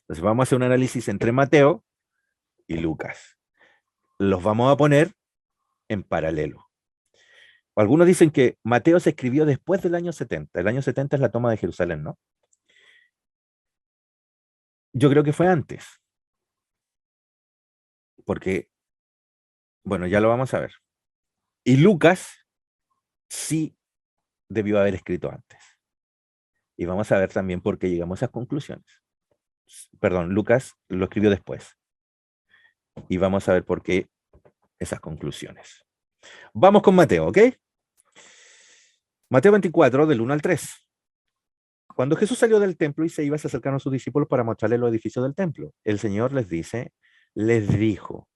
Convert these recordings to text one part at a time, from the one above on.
Entonces vamos a hacer un análisis entre Mateo y Lucas. Los vamos a poner en paralelo. Algunos dicen que Mateo se escribió después del año 70. El año 70 es la toma de Jerusalén, ¿no? Yo creo que fue antes, porque, bueno, ya lo vamos a ver. Y Lucas sí debió haber escrito antes. Y vamos a ver también por qué llegamos a esas conclusiones. Perdón, Lucas lo escribió después. Y vamos a ver por qué esas conclusiones. Vamos con Mateo, ¿ok? Mateo 24, del 1 al 3. Cuando Jesús salió del templo y se iba, se acercaron a sus discípulos para mostrarles los edificios del templo. El Señor les dijo,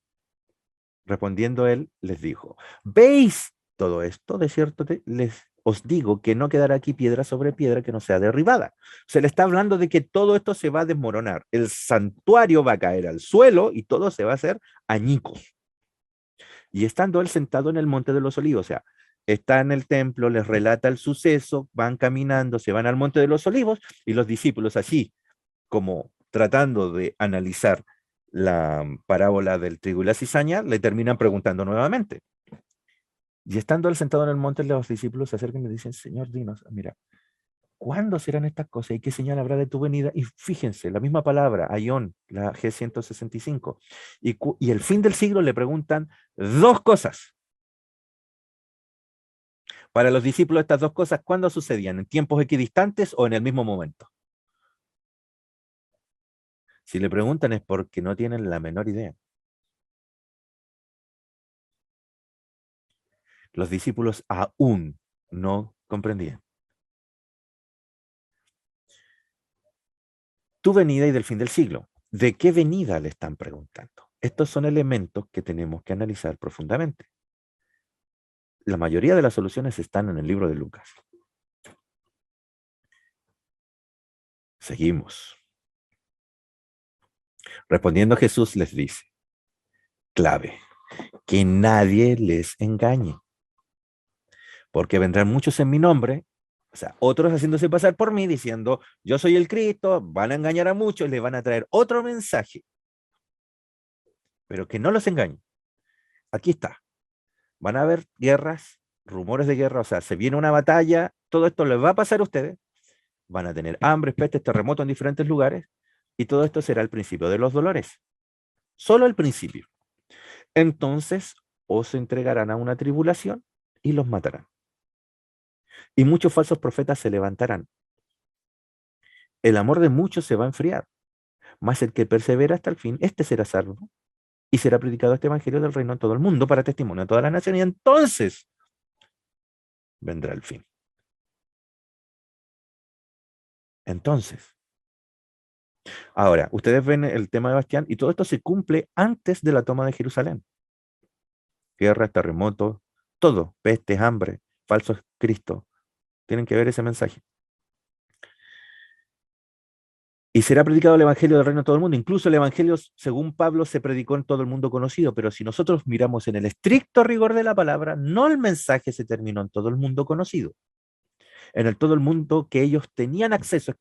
respondiendo él, les dijo, ¿veis todo esto? De cierto, os digo que no quedará aquí piedra sobre piedra que no sea derribada. Se le está hablando de que todo esto se va a desmoronar. El santuario va a caer al suelo y todo se va a hacer añicos. Y estando él sentado en el monte de los olivos, o sea, está en el templo, les relata el suceso, van caminando, se van al monte de los olivos y los discípulos así, como tratando de analizar la parábola del trigo y la cizaña, le terminan preguntando nuevamente. Y estando él sentado en el monte, los discípulos se acercan y le dicen, Señor, dinos, mira, ¿cuándo serán estas cosas y qué señal habrá de tu venida? Y fíjense, la misma palabra, Aión, la G165. Y el fin del siglo le preguntan dos cosas. Para los discípulos estas dos cosas, ¿cuándo sucedían? ¿En tiempos equidistantes o en el mismo momento? Si le preguntan es porque no tienen la menor idea. Los discípulos aún no comprendían. Tu venida y del fin del siglo. ¿De qué venida le están preguntando? Estos son elementos que tenemos que analizar profundamente. La mayoría de las soluciones están en el libro de Lucas. Seguimos. Respondiendo Jesús les dice, clave, que nadie les engañe, porque vendrán muchos en mi nombre, o sea, otros haciéndose pasar por mí, diciendo, yo soy el Cristo, van a engañar a muchos, les van a traer otro mensaje, pero que no los engañe. Aquí está, van a haber guerras, rumores de guerra, o sea, se viene una batalla, todo esto les va a pasar a ustedes, van a tener hambre, pestes, terremotos en diferentes lugares, y todo esto será el principio de los dolores, solo el principio. Entonces os entregarán a una tribulación y los matarán. Y muchos falsos profetas se levantarán. El amor de muchos se va a enfriar, mas el que persevera hasta el fin, este será salvo. Y será predicado este evangelio del reino en todo el mundo para testimonio a todas las naciones. Y entonces vendrá el fin. Entonces, ahora, ustedes ven el tema de Bastián y todo esto se cumple antes de la toma de Jerusalén. Guerras, terremotos, todo, pestes, hambre, falsos Cristo. Tienen que ver ese mensaje. Y será predicado el Evangelio del Reino en todo el mundo. Incluso el Evangelio, según Pablo, se predicó en todo el mundo conocido. Pero si nosotros miramos en el estricto rigor de la palabra, no el mensaje se terminó en todo el mundo conocido. En el todo el mundo que ellos tenían acceso, es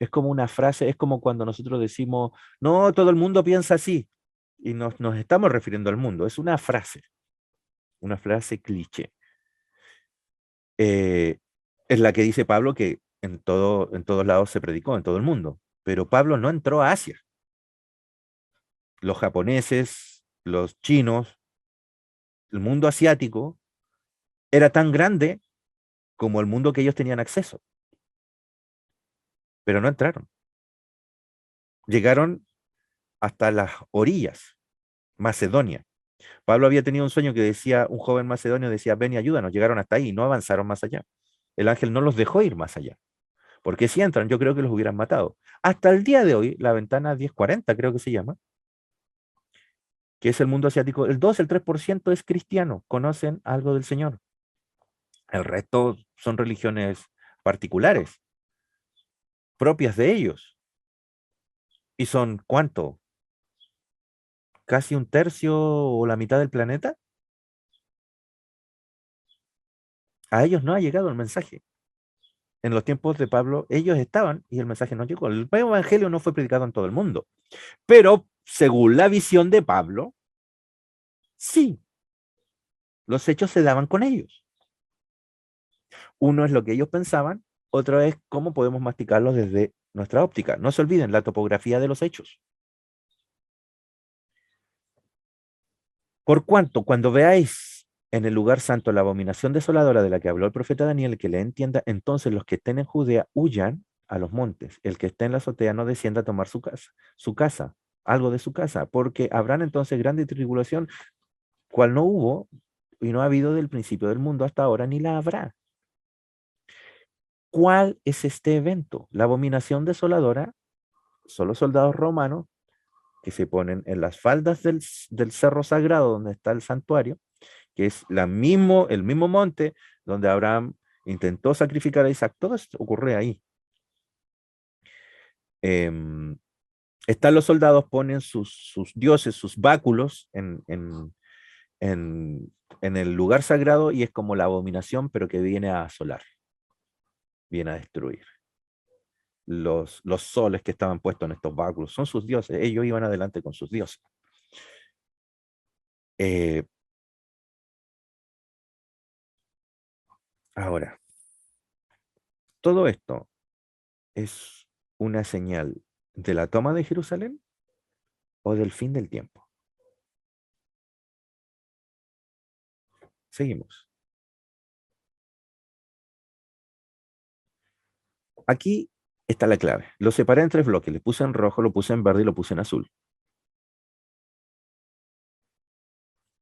como una frase, es como cuando nosotros decimos, no, todo el mundo piensa así. Y nos estamos refiriendo al mundo. Es una frase cliché. Eh, es la que dice Pablo que en todos lados se predicó, en todo el mundo. Pero Pablo no entró a Asia. Los japoneses, los chinos, el mundo asiático era tan grande como el mundo que ellos tenían acceso, pero no entraron. Llegaron hasta las orillas, Macedonia. Pablo había tenido un sueño que decía, un joven macedonio decía, ven y ayúdanos, llegaron hasta ahí, no avanzaron más allá. El ángel no los dejó ir más allá, porque si entran, yo creo que los hubieran matado. Hasta el día de hoy, la ventana 1040 creo que se llama, que es el mundo asiático, el 3% es cristiano, conocen algo del Señor. El resto son religiones particulares, propias de ellos. ¿Y son cuánto? ¿Casi un tercio o la mitad del planeta? A ellos no ha llegado el mensaje. en los tiempos de Pablo, ellos estaban y el mensaje no llegó. El evangelio no fue predicado en todo el mundo, pero según la visión de Pablo, sí, los hechos se daban con ellos. Uno es lo que ellos pensaban, otro es cómo podemos masticarlos desde nuestra óptica. No se olviden la topografía de los hechos. Por cuanto, cuando veáis en el lugar santo la abominación desoladora de la que habló el profeta Daniel, que le entienda, entonces los que estén en Judea huyan a los montes. El que esté en la azotea no descienda a tomar su casa, algo de su casa, porque habrán entonces grande tribulación, cual no hubo y no ha habido del principio del mundo hasta ahora, ni la habrá. ¿Cuál es este evento? La abominación desoladora son los soldados romanos que se ponen en las faldas del cerro sagrado donde está el santuario, que es el mismo monte donde Abraham intentó sacrificar a Isaac. Todo esto ocurre ahí. Em, Están los soldados, ponen sus dioses, sus báculos en el lugar sagrado y es como la abominación, pero que viene a asolar, viene a destruir. Los soles que estaban puestos en estos báculos son sus dioses, ellos iban adelante con sus dioses. Eh, Ahora, todo esto es una señal de la toma de Jerusalén o del fin del tiempo. Seguimos. Aquí está la clave. Lo separé en tres bloques. Le puse en rojo, lo puse en verde y lo puse en azul.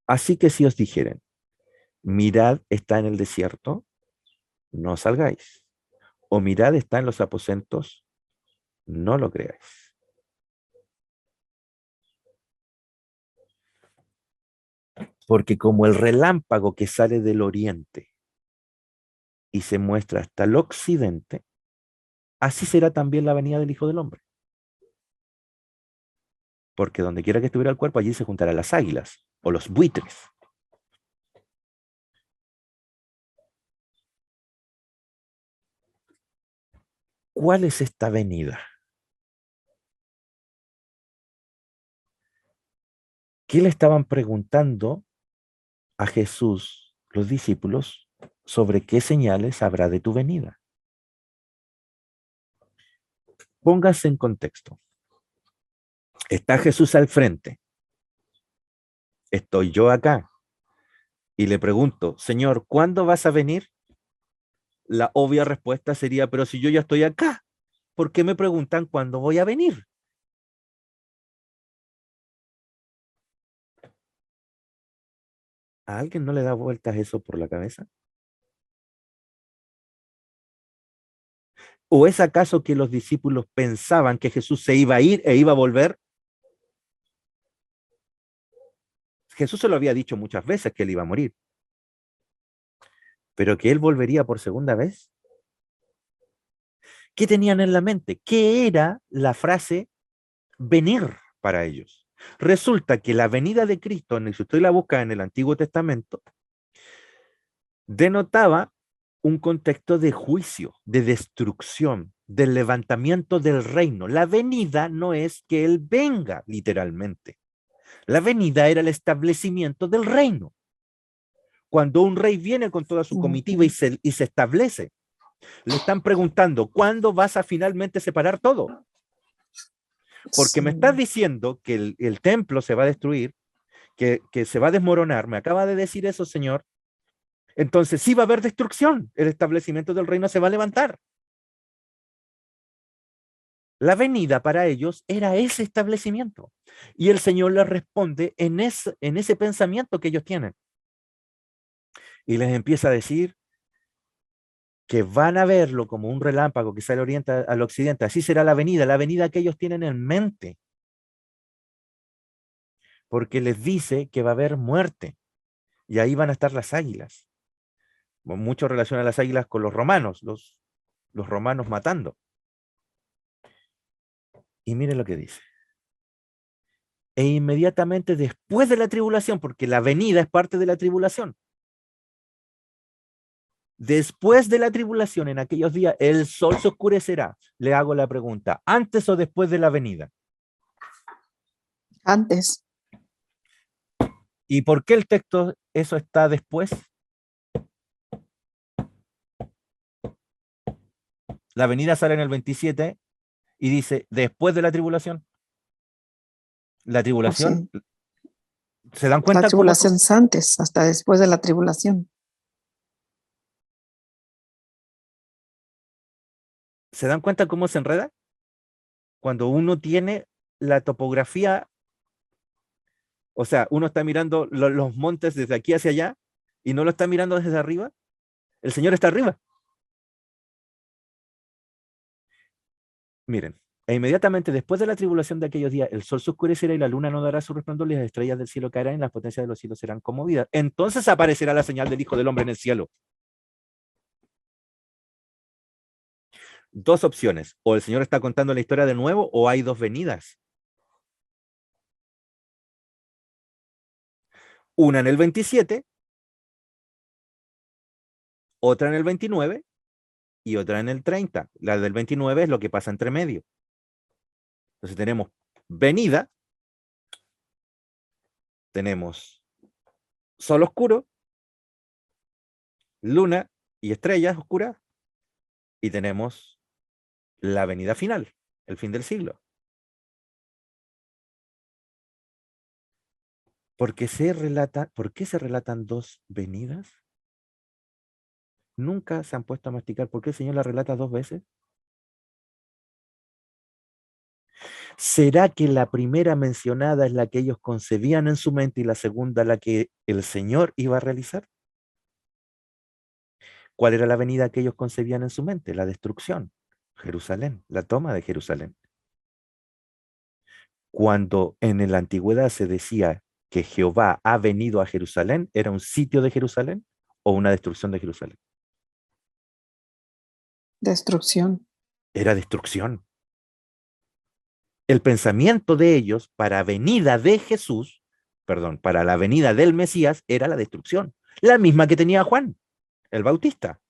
Así que si os dijeren, mirad está en el desierto, no salgáis. O mirad está en los aposentos, no lo creáis. Porque como el relámpago que sale del oriente y se muestra hasta el occidente, así será también la venida del Hijo del Hombre. Porque donde quiera que estuviera el cuerpo, allí se juntarán las águilas o los buitres. ¿Cuál es esta venida? ¿Qué le estaban preguntando a Jesús los discípulos sobre qué señales habrá de tu venida? Póngase en contexto. Está Jesús al frente. Estoy yo acá. Y le pregunto, Señor, ¿cuándo vas a venir? La obvia respuesta sería, pero si yo ya estoy acá, ¿por qué me preguntan cuándo voy a venir? ¿A alguien no le da vueltas eso por la cabeza? ¿O es acaso que los discípulos pensaban que Jesús se iba a ir e iba a volver? Jesús se lo había dicho muchas veces que él iba a morir, pero que él volvería por segunda vez. ¿Qué tenían en la mente? ¿Qué era la frase venir para ellos? Resulta que la venida de Cristo, si usted la busca en el Antiguo Testamento, denotaba un contexto de juicio, de destrucción, del levantamiento del reino. La venida no es que Él venga literalmente. La venida era el establecimiento del reino. Cuando un rey viene con toda su comitiva y se establece, le están preguntando, ¿cuándo vas a finalmente separar todo? Porque me estás diciendo que el templo se va a destruir, que se va a desmoronar. Me acaba de decir eso, Señor. Entonces sí va a haber destrucción. El establecimiento del reino se va a levantar. La venida para ellos era ese establecimiento. Y el Señor les responde en ese pensamiento que ellos tienen. Y les empieza a decir que van a verlo como un relámpago que sale oriente al occidente. Así será la venida que ellos tienen en mente. Porque les dice que va a haber muerte. Y ahí van a estar las águilas. Mucho relaciona a las águilas con los romanos, los romanos matando. Y miren lo que dice. E inmediatamente después de la tribulación, porque la venida es parte de la tribulación. Después de la tribulación, en aquellos días, el sol se oscurecerá. Le hago la pregunta, ¿antes o después de la venida? Antes. ¿Y por qué el texto eso está después? La venida sale en el 27 y dice, después de la tribulación. La O sea, tribulación, ¿se dan la cuenta cómo tribulación es antes, hasta después de la tribulación. ¿Se dan cuenta cómo se enreda? Cuando uno tiene la topografía, o sea, uno está mirando los montes desde aquí hacia allá y no lo está mirando desde arriba, el Señor está arriba. Miren, e inmediatamente después de la tribulación de aquellos días, el sol se oscurecerá y la luna no dará su resplandor y las estrellas del cielo caerán y las potencias de los cielos serán conmovidas. Entonces aparecerá la señal del Hijo del Hombre en el cielo. Dos opciones, o el Señor está contando la historia de nuevo o hay dos venidas. Una en el 27, otra en el 29 y otra en el 30. La del 29 es lo que pasa entre medio. Entonces tenemos venida, tenemos sol oscuro, luna y estrellas oscuras, y tenemos la venida final, el fin del siglo. ¿Por qué se relatan dos venidas? Nunca se han puesto a masticar. ¿Por qué el Señor la relata dos veces? ¿Será que la primera mencionada es la que ellos concebían en su mente y la segunda la que el Señor iba a realizar? ¿Cuál era la venida que ellos concebían en su mente? La destrucción, Jerusalén, la toma de Jerusalén. Cuando en la antigüedad se decía que Jehová ha venido a Jerusalén, ¿era un sitio de Jerusalén o una destrucción de Jerusalén? Destrucción. Era destrucción. El pensamiento de ellos para venida de Jesús, perdón, para la venida del Mesías era la destrucción, la misma que tenía Juan, el Bautista.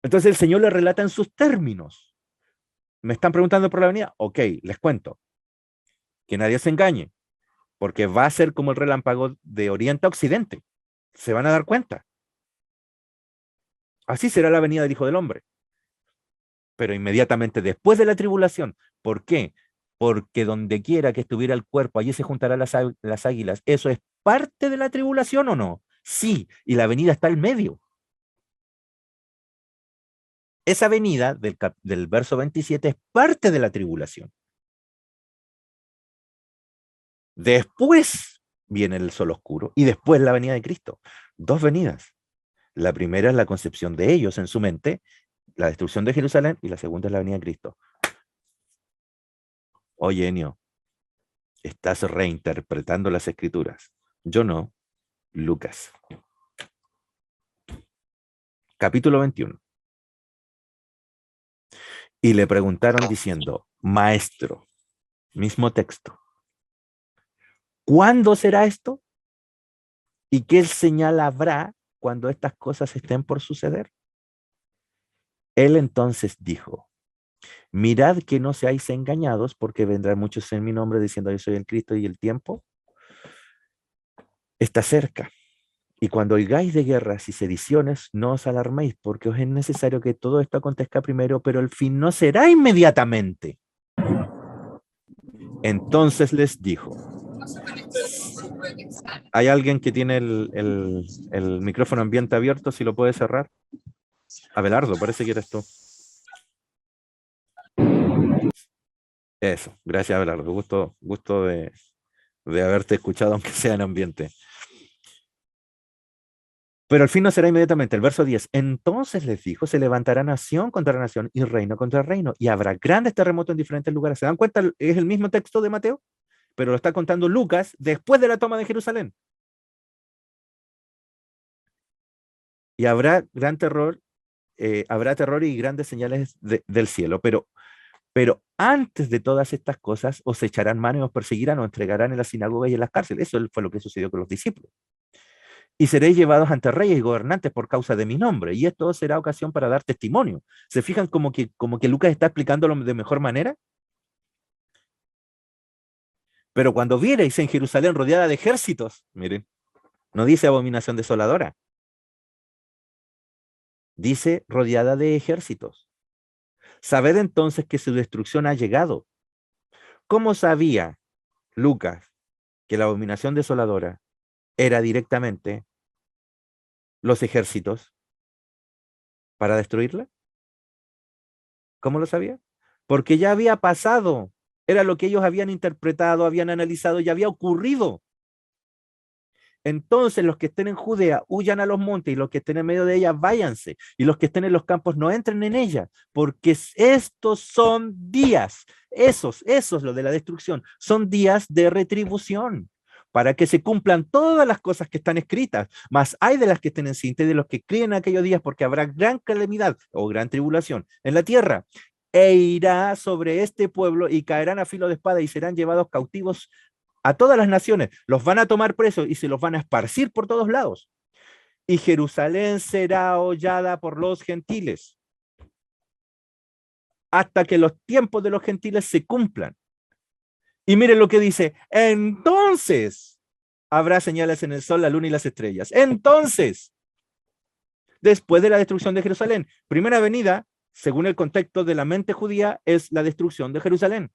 Entonces el Señor le relata en sus términos. ¿Me están preguntando por la venida? Ok, les cuento. Que nadie se engañe, porque va a ser como el relámpago de oriente a occidente. Se van a dar cuenta. Así será la venida del Hijo del Hombre. Pero inmediatamente después de la tribulación. ¿Por qué? Porque donde quiera que estuviera el cuerpo, allí se juntarán las águilas. ¿Eso es parte de la tribulación o no? Sí, y la venida está al medio. Esa venida del verso 27 es parte de la tribulación. Después viene el sol oscuro y después la venida de Cristo. Dos venidas. La primera es la concepción de ellos en su mente, la destrucción de Jerusalén, y la segunda es la venida de Cristo. Oye, Enio, estás reinterpretando las escrituras. Yo no, Lucas. Capítulo 21. Y le preguntaron diciendo, maestro, mismo texto, ¿cuándo será esto? ¿Y qué señal habrá cuando estas cosas estén por suceder? Él entonces dijo, mirad que no seáis engañados, porque vendrán muchos en mi nombre diciendo yo soy el Cristo y el tiempo está cerca. Y cuando oigáis de guerras y sediciones, no os alarméis, porque os es necesario que todo esto acontezca primero, pero el fin no será inmediatamente. Entonces les dijo, ¿hay alguien que tiene el micrófono ambiente abierto? Si lo puede cerrar. Abelardo, parece que eres tú. Eso, gracias Abelardo, gusto de haberte escuchado, aunque sea en ambiente. Pero al fin no será inmediatamente. El verso 10. Entonces les dijo, se levantará nación contra nación y reino contra reino. Y habrá grandes terremotos en diferentes lugares. ¿Se dan cuenta? Es el mismo texto de Mateo, pero lo está contando Lucas después de la toma de Jerusalén. Y habrá gran terror, habrá terror y grandes señales del cielo. Pero antes de todas estas cosas, os echarán mano y os perseguirán, os entregarán en las sinagogas y en las cárceles. Eso fue lo que sucedió con los discípulos. y seréis llevados ante reyes y gobernantes por causa de mi nombre, y esto será ocasión para dar testimonio. ¿Se fijan como que Lucas está explicándolo de mejor manera? Pero cuando viereis en Jerusalén rodeada de ejércitos, miren, no dice abominación desoladora, dice rodeada de ejércitos. Sabed entonces que su destrucción ha llegado. ¿Cómo sabía Lucas que la abominación desoladora era directamente los ejércitos para destruirla? ¿Cómo lo sabía? Porque ya había pasado. Era lo que ellos habían interpretado, habían analizado, ya había ocurrido. Entonces los que estén en Judea huyan a los montes y los que estén en medio de ella váyanse y los que estén en los campos no entren en ella, porque estos son días, esos lo de la destrucción, son días de retribución para que se cumplan todas las cosas que están escritas, mas hay de las que estén en cinta y de los que críen aquellos días porque habrá gran calamidad o gran tribulación en la tierra e irá sobre este pueblo y caerán a filo de espada y serán llevados cautivos a todas las naciones, los van a tomar presos y se los van a esparcir por todos lados. Y Jerusalén será hollada por los gentiles hasta que los tiempos de los gentiles se cumplan. Y miren lo que dice, entonces habrá señales en el sol, la luna y las estrellas. Entonces, después de la destrucción de Jerusalén, primera venida, según el contexto de la mente judía, es la destrucción de Jerusalén.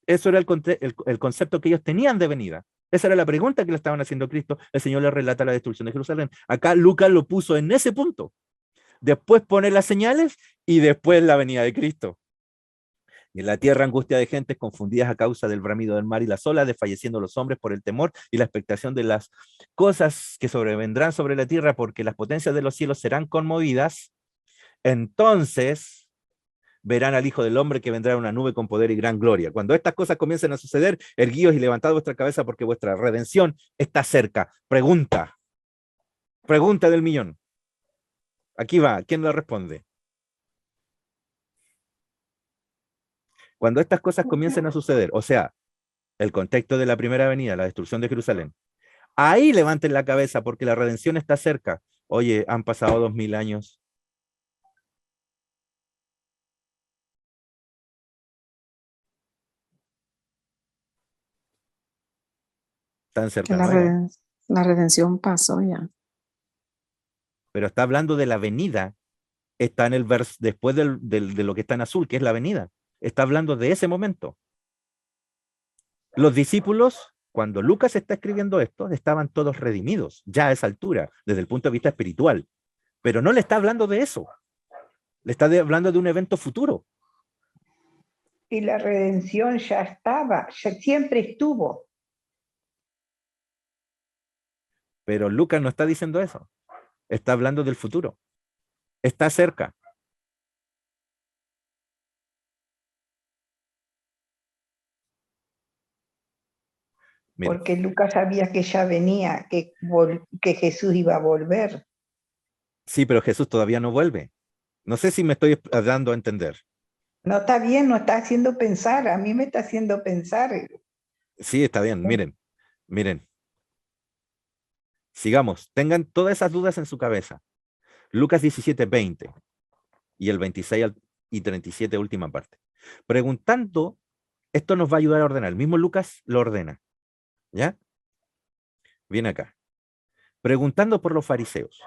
Eso era el concepto que ellos tenían de venida. Esa era la pregunta que le estaban haciendo a Cristo. El Señor le relata la destrucción de Jerusalén. Acá Lucas lo puso en ese punto. Después pone las señales y después la venida de Cristo. Y en la tierra angustia de gentes confundidas a causa del bramido del mar y las olas, desfalleciendo los hombres por el temor y la expectación de las cosas que sobrevendrán sobre la tierra, porque las potencias de los cielos serán conmovidas. Entonces verán al Hijo del Hombre que vendrá en una nube con poder y gran gloria. Cuando estas cosas comiencen a suceder, erguíos y levantad vuestra cabeza porque vuestra redención está cerca. Pregunta del millón. Aquí va, ¿quién la responde? Cuando estas cosas comiencen a suceder, o sea, el contexto de la primera venida, la destrucción de Jerusalén, ahí levanten la cabeza porque la redención está cerca. Oye, han pasado 2000 años. Tan Que cerca no era. la redención pasó ya. Pero está hablando de la venida. Está en el verso después de lo que está en azul, que es la venida. Está hablando de ese momento. Los discípulos, cuando Lucas está escribiendo esto, estaban todos redimidos, ya a esa altura, desde el punto de vista espiritual. Pero no le está hablando de eso. Le está hablando de un evento futuro. Y la redención ya estaba, ya siempre estuvo. Pero Lucas no está diciendo eso. Está hablando del futuro. Está cerca. Miren, Porque Lucas sabía que ya venía, que Jesús iba a volver. sí, pero Jesús todavía no vuelve. No sé si me estoy dando a entender. No está bien, no está haciendo pensar, a mí me está haciendo pensar. Sí, está bien. Miren. Sigamos. Tengan todas esas dudas en su cabeza. Lucas 17:20 y el 26 y 37, última parte. Preguntando, esto nos va a ayudar a ordenar. El mismo Lucas lo ordena. ¿Ya? Viene acá. Preguntando por los fariseos.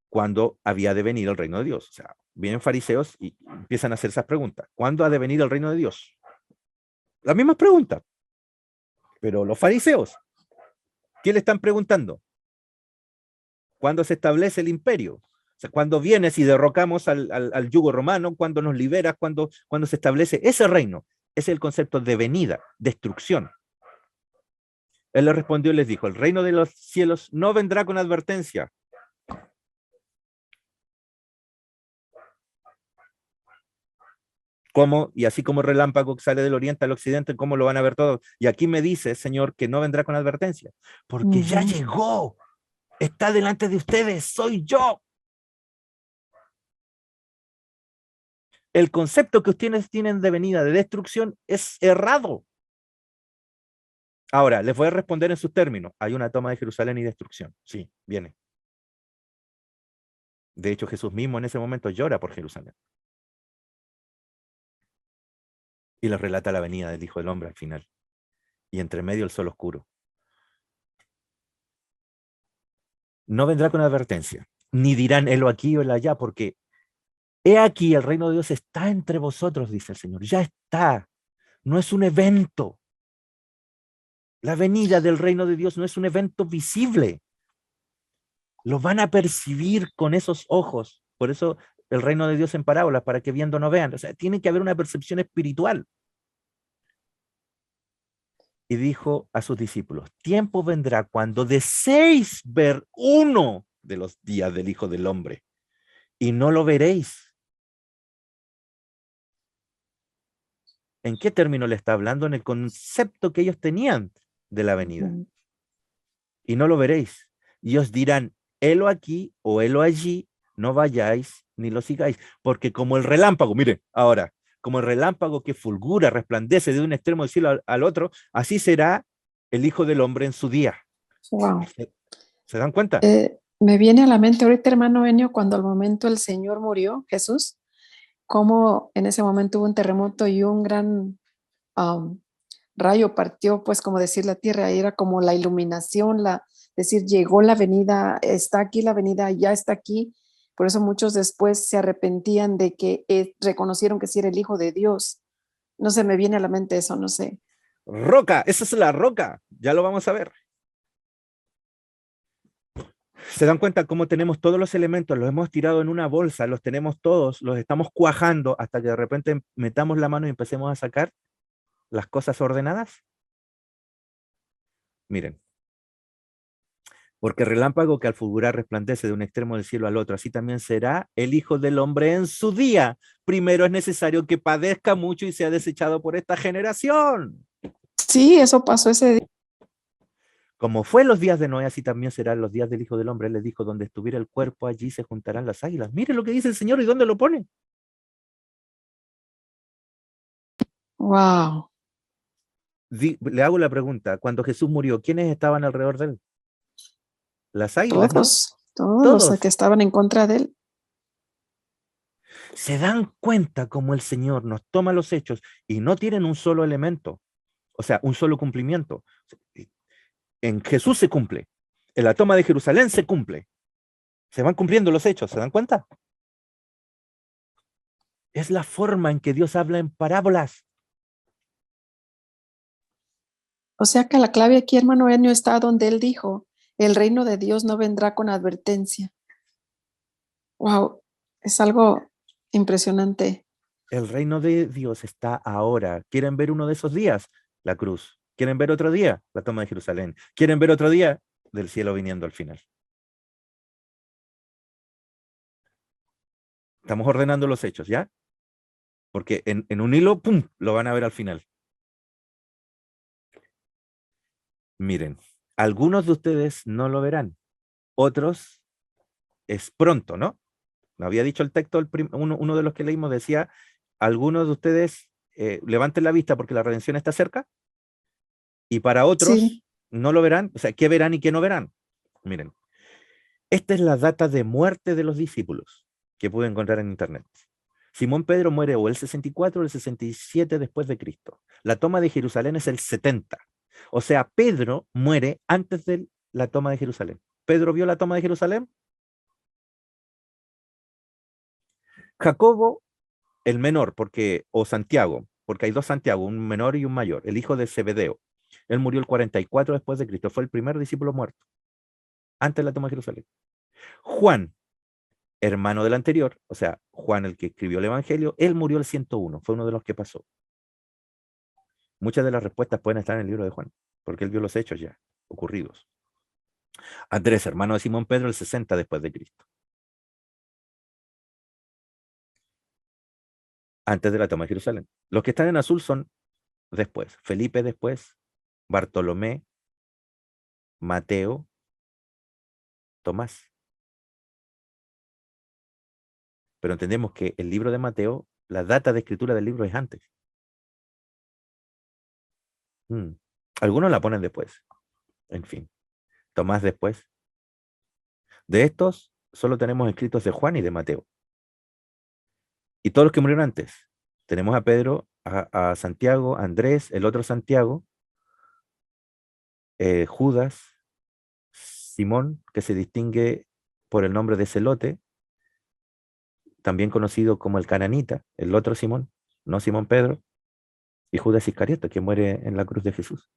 ¿Cuándo había de venir el reino de Dios? O sea, vienen fariseos y empiezan a hacer esas preguntas. ¿Cuándo ha de venir el reino de Dios? Las mismas preguntas. Pero los fariseos, ¿qué le están preguntando? ¿Cuándo se establece el imperio? O sea, ¿cuándo vienes y derrocamos al yugo romano? ¿Cuándo nos liberas? ¿Cuándo se establece ese reino? Ese es el concepto de venida, destrucción. Él les respondió y les dijo, el reino de los cielos no vendrá con advertencia. ¿Cómo? Y así como relámpago que sale del oriente al occidente, ¿cómo lo van a ver todos? Y aquí me dice, Señor, que no vendrá con advertencia. Porque ya llegó. Está delante de ustedes. Soy yo. El concepto que ustedes tienen de venida, de destrucción, es errado. Ahora, les voy a responder en sus términos. Hay una toma de Jerusalén y destrucción. Sí, viene. De hecho, Jesús mismo en ese momento llora por Jerusalén. Y les relata la venida del Hijo del Hombre al final. Y entre medio el sol oscuro. No vendrá con advertencia, ni dirán helo aquí o el allá, porque he aquí el reino de Dios está entre vosotros, dice el Señor. Ya está. No es un evento. La venida del reino de Dios no es un evento visible. Lo van a percibir con esos ojos. Por eso el reino de Dios en parábolas, para que viendo no vean. O sea, tiene que haber una percepción espiritual. Y dijo a sus discípulos, tiempo vendrá cuando deseéis ver uno de los días del Hijo del Hombre y no lo veréis. ¿En qué término le está hablando? En el concepto que ellos tenían de la venida. Ujú. Y no lo veréis. Y os dirán, helo aquí o helo allí, no vayáis ni lo sigáis. Porque como el relámpago, mire, ahora, como el relámpago que fulgura, resplandece de un extremo del cielo al otro, así será el Hijo del Hombre en su día. Wow. ¿Se dan cuenta? Me viene a la mente ahorita, hermano Enio, cuando al momento el Señor murió, Jesús, cómo en ese momento hubo un terremoto y un gran um, rayo partió, pues como decir la tierra, era como la iluminación, decir, llegó la venida, está aquí la venida, ya está aquí. Por eso muchos después se arrepentían de que reconocieron que sí era el Hijo de Dios. No se me viene a la mente eso, no sé. Roca, esa es la roca. Ya lo vamos a ver. ¿Se dan cuenta cómo tenemos todos los elementos? Los hemos tirado en una bolsa, los tenemos todos, los estamos cuajando hasta que de repente metamos la mano y empecemos a sacar las cosas ordenadas. Miren, porque relámpago que al fulgurar resplandece de un extremo del cielo al otro, así también será el Hijo del Hombre en su día. Primero es necesario que padezca mucho y sea desechado por esta generación. Sí, eso pasó ese día. Como fue en los días de Noé, así también serán los días del Hijo del Hombre. Él les dijo, donde estuviera el cuerpo, allí se juntarán las águilas. Mire lo que dice el Señor y dónde lo pone. Wow. Le hago la pregunta, cuando Jesús murió, ¿quiénes estaban alrededor de él? Las águilas, ¿no? Todos los que Todos. estaban en contra de él. Se dan cuenta cómo el Señor nos toma los hechos y no tienen un solo elemento, o sea, un solo cumplimiento. En Jesús se cumple, en la toma de Jerusalén se cumple. Se van cumpliendo los hechos, ¿se dan cuenta? Es la forma en que Dios habla en parábolas. O sea que la clave aquí, hermano Enio, está donde él dijo, el reino de Dios no vendrá con advertencia. Wow, es algo impresionante. El reino de Dios está ahora. ¿Quieren ver uno de esos días? La cruz. ¿Quieren ver otro día? La toma de Jerusalén. ¿Quieren ver otro día? Del cielo viniendo al final. Estamos ordenando los hechos, ¿ya? Porque en un hilo, ¡pum!, lo van a ver al final. Miren, algunos de ustedes no lo verán, otros es pronto, ¿no? Me había dicho el texto, uno de los que leímos decía, algunos de ustedes levanten la vista porque la redención está cerca, y para Sí, otros no lo verán, o sea, ¿qué verán y qué no verán? Miren, esta es la data de muerte de los discípulos que pude encontrar en internet. Simón Pedro muere o el 64 o el 67 después de Cristo. La toma de Jerusalén es el 70. O sea, Pedro muere antes de la toma de Jerusalén. ¿Pedro vio la toma de Jerusalén? Jacobo, el menor, o Santiago, porque hay dos Santiago, un menor y un mayor, el hijo de Zebedeo. Él murió el 44 después de Cristo, fue el primer discípulo muerto, antes de la toma de Jerusalén. Juan, hermano del anterior, o sea, Juan el que escribió el Evangelio, él murió el 101, fue uno de los que pasó. Muchas de las respuestas pueden estar en el libro de Juan, porque él vio los hechos ya ocurridos. Andrés, hermano de Simón Pedro, el 60 después de Cristo. Antes de la toma de Jerusalén. Los que están en azul son después. Felipe después, Bartolomé, Mateo, Tomás. Pero entendemos que el libro de Mateo, la data de escritura del libro es antes. Algunos la ponen después. En fin, Tomás después. De estos, solo tenemos escritos de Juan y de Mateo. Y todos los que murieron antes. Tenemos a Pedro, a Santiago, a Andrés, el otro Santiago, Judas, Simón, que se distingue por el nombre de Celote, también conocido como el Cananita, el otro Simón, no Simón Pedro, y Judas Iscariote, que muere en la cruz de Jesús.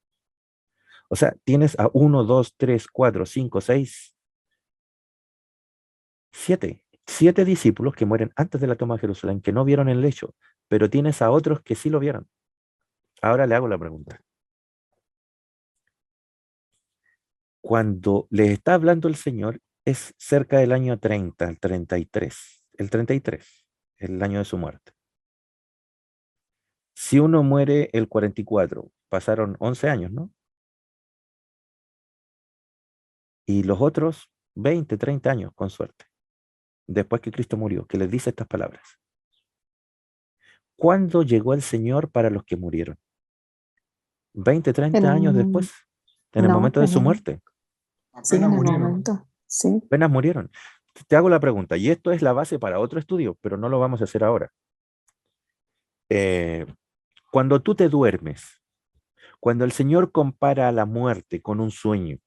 O sea, tienes a 1, 2, 3, 4, 5, 6, 7 discípulos que mueren antes de la toma de Jerusalén, que no vieron el hecho, pero tienes a otros que sí lo vieron. Ahora le hago la pregunta. Cuando les está hablando el Señor, es cerca del año 30, el 33, el año de su muerte. Si uno muere el 44, pasaron 11 años, ¿no? Y los otros 20, 30 años, con suerte, después que Cristo murió, que les dice estas palabras. ¿Cuándo llegó el Señor para los que murieron? 20, 30 años En, después, en el no, momento de su muerte. sí, Apenas en el murieron. momento, sí. Apenas murieron. Te hago la pregunta, y esto es la base para otro estudio, pero no lo vamos a hacer ahora. Cuando tú te duermes, cuando el Señor compara a la muerte con un sueño,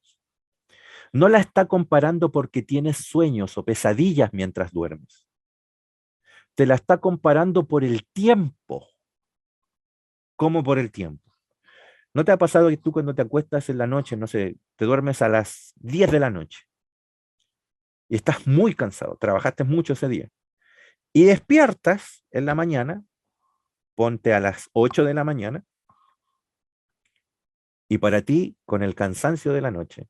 no la está comparando porque tienes sueños o pesadillas mientras duermes. Te la está comparando por el tiempo. ¿Cómo por el tiempo? ¿No te ha pasado que tú cuando te acuestas en la noche, no sé, te duermes a las 10 de la noche y estás muy cansado, trabajaste mucho ese día y despiertas en la mañana, ponte a las 8 de la mañana y para ti, con el cansancio de la noche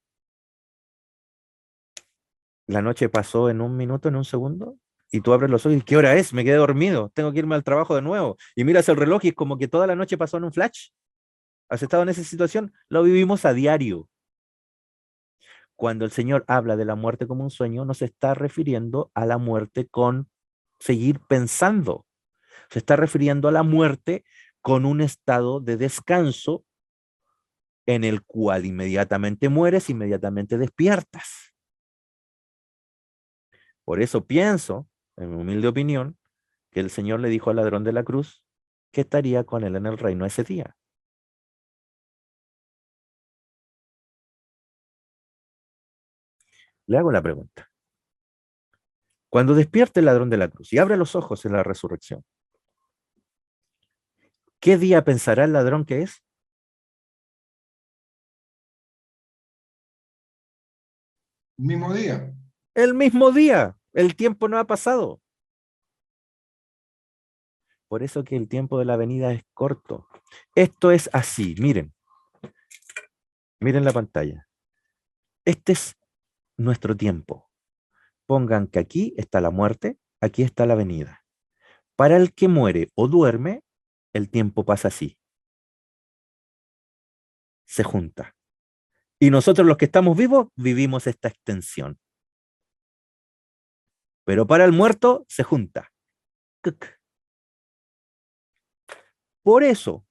pasó en un minuto, en un segundo, y tú abres los ojos y ¿qué hora es? Me quedé dormido, tengo que irme al trabajo de nuevo. Y miras el reloj y es como que toda la noche pasó en un flash. ¿Has estado en esa situación? Lo vivimos a diario. Cuando el Señor habla de la muerte como un sueño, no se está refiriendo a la muerte con seguir pensando. Se está refiriendo a la muerte con un estado de descanso en el cual inmediatamente mueres, inmediatamente despiertas. Por eso pienso, en mi humilde opinión, que el Señor le dijo al ladrón de la cruz que estaría con él en el reino ese día. Le hago la pregunta. Cuando despierte el ladrón de la cruz y abre los ojos en la resurrección, ¿qué día pensará el ladrón que es? Mismo día. El mismo día. El tiempo no ha pasado. Por eso que el tiempo de la venida es corto. Esto es así, miren. Miren la pantalla. Este es nuestro tiempo. Pongan que aquí está la muerte, aquí está la venida. Para el que muere o duerme, el tiempo pasa así. Se junta. Y nosotros los que estamos vivos, vivimos esta extensión. Pero para el muerto, se junta. Por eso,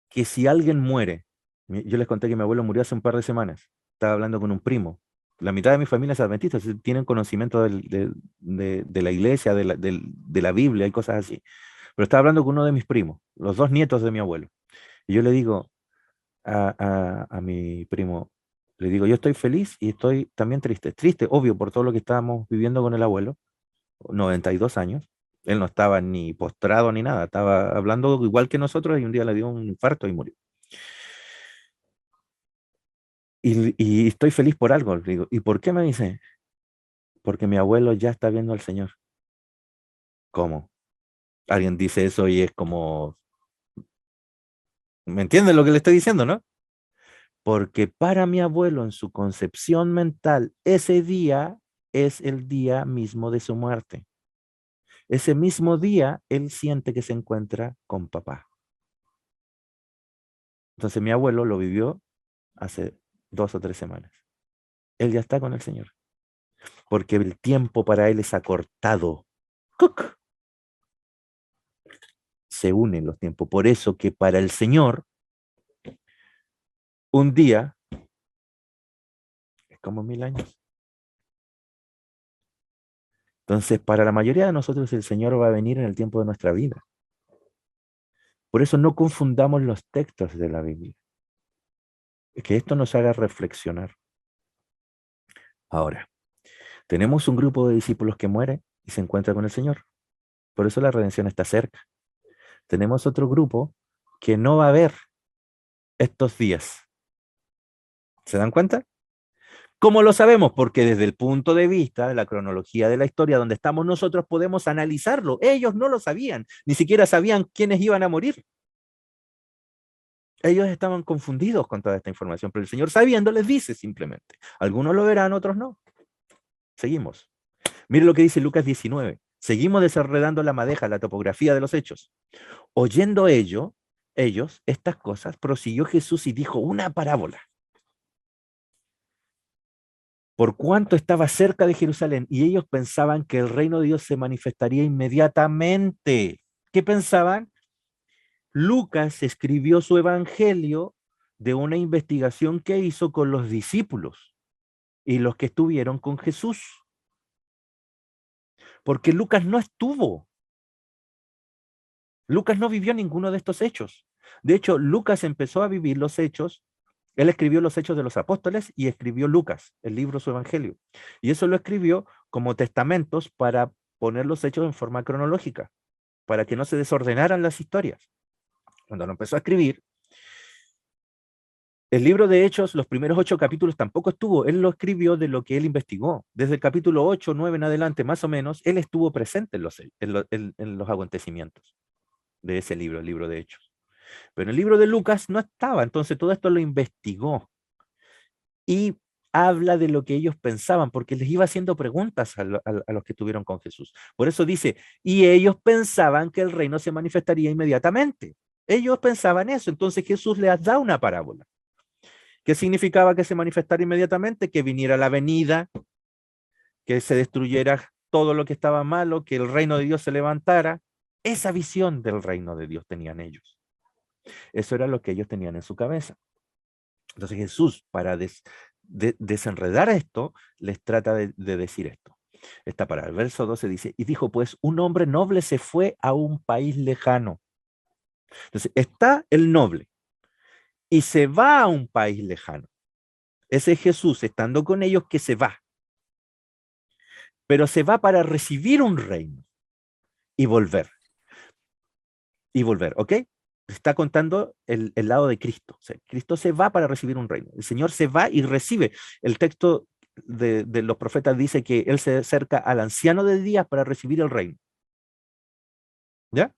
que si alguien muere, yo les conté que mi abuelo murió hace un par de semanas, estaba hablando con un primo, la mitad de mi familia es adventista, tienen conocimiento de la iglesia, de la Biblia y cosas así, pero estaba hablando con uno de mis primos, los dos nietos de mi abuelo, y yo le digo a mi primo, le digo, yo estoy feliz y estoy también triste, obvio, por todo lo que estábamos viviendo con el abuelo, 92 años, él no estaba ni postrado ni nada, estaba hablando igual que nosotros y un día le dio un infarto y murió. Y estoy feliz por algo, le digo. ¿Y por qué me dice? Porque mi abuelo ya está viendo al Señor. ¿Cómo? Alguien dice eso y es como, ¿me entienden lo que le estoy diciendo, no? Porque para mi abuelo en su concepción mental, ese día es el día mismo de su muerte. Ese mismo día, él siente que se encuentra con papá. Entonces mi abuelo lo vivió hace 2 o 3 semanas. Él ya está con el Señor. Porque el tiempo para él es acortado. ¡Cuc! se unen los tiempos. Por eso que para el Señor, un día es como 1000 años. Entonces, para la mayoría de nosotros, el Señor va a venir en el tiempo de nuestra vida. Por eso no confundamos los textos de la Biblia. Que esto nos haga reflexionar. Ahora, tenemos un grupo de discípulos que muere y se encuentra con el Señor. Por eso la redención está cerca. Tenemos otro grupo que no va a ver estos días. ¿Se dan cuenta? ¿Cómo lo sabemos? Porque desde el punto de vista de la cronología de la historia donde estamos nosotros podemos analizarlo. Ellos no lo sabían, ni siquiera sabían quiénes iban a morir. Ellos estaban confundidos con toda esta información, pero el Señor sabiendo les dice simplemente. Algunos lo verán, otros no. Seguimos. Mire lo que dice Lucas 19. Seguimos desarrollando la madeja, la topografía de los hechos. Oyendo ellos estas cosas, prosiguió Jesús y dijo una parábola. Por cuanto estaba cerca de Jerusalén y ellos pensaban que el reino de Dios se manifestaría inmediatamente. ¿Qué pensaban? Lucas escribió su evangelio de una investigación que hizo con los discípulos y los que estuvieron con Jesús. Porque Lucas no estuvo. Lucas no vivió ninguno de estos hechos. De hecho, Lucas empezó a vivir los hechos. Él escribió los hechos de los apóstoles y escribió Lucas, el libro, su evangelio. Y eso lo escribió como testamentos para poner los hechos en forma cronológica, para que no se desordenaran las historias. Cuando lo empezó a escribir, el libro de Hechos, los primeros 8 capítulos tampoco estuvo. Él lo escribió de lo que él investigó. Desde el capítulo 8, 9 en adelante, más o menos, él estuvo presente en los acontecimientos de ese libro, el libro de Hechos. Pero el libro de Lucas no estaba, entonces todo esto lo investigó y habla de lo que ellos pensaban, porque les iba haciendo preguntas a los que estuvieron con Jesús. Por eso dice, y ellos pensaban que el reino se manifestaría inmediatamente. Ellos pensaban eso, entonces Jesús les da una parábola. ¿Qué significaba que se manifestara inmediatamente? Que viniera la venida, que se destruyera todo lo que estaba malo, que el reino de Dios se levantara. Esa visión del reino de Dios tenían ellos. Eso era lo que ellos tenían en su cabeza. Entonces Jesús, para desenredar esto, les trata de decir esto. Está para el verso 12 dice, y dijo pues, un hombre noble se fue a un país lejano. Entonces está el noble y se va a un país lejano. Ese es Jesús estando con ellos que se va. Pero se va para recibir un reino y volver. Y volver, ¿ok? Está contando el lado de Cristo. O sea, Cristo se va para recibir un reino. El Señor se va y recibe. El texto de los profetas dice que Él se acerca al anciano de días para recibir el reino. ¿Ya?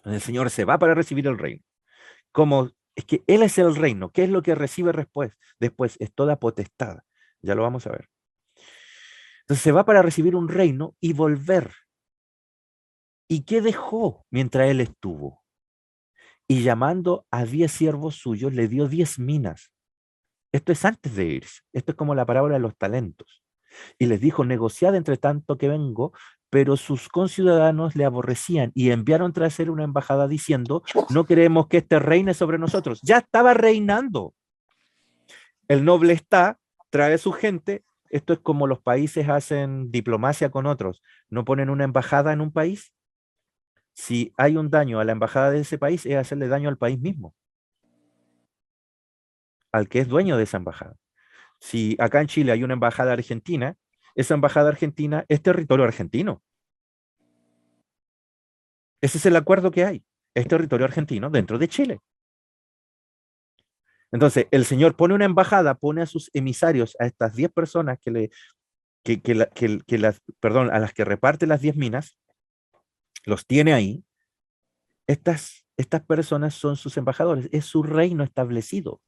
El Señor se va para recibir el reino. Como es que Él es el reino. ¿Qué es lo que recibe después? Después es toda potestad. Ya lo vamos a ver. Entonces se va para recibir un reino y volver. ¿Y qué dejó mientras Él estuvo? Y llamando a 10 siervos suyos, le dio 10 minas. Esto es antes de irse. Esto es como la parábola de los talentos. Y les dijo, negociad entre tanto que vengo, pero sus conciudadanos le aborrecían y enviaron tras él una embajada diciendo, no queremos que este reine sobre nosotros. Ya estaba reinando. El noble está, trae su gente. Esto es como los países hacen diplomacia con otros. No ponen una embajada en un país. Si hay un daño a la embajada de ese país, es hacerle daño al país mismo, al que es dueño de esa embajada. Si acá en Chile hay una embajada argentina, esa embajada argentina es territorio argentino. Ese es el acuerdo que hay. Es territorio argentino dentro de Chile. Entonces, el señor pone una embajada, pone a sus emisarios, a estas 10 personas a las que reparte las 10 minas, los tiene ahí. Estas personas son sus embajadores, es su reino establecido,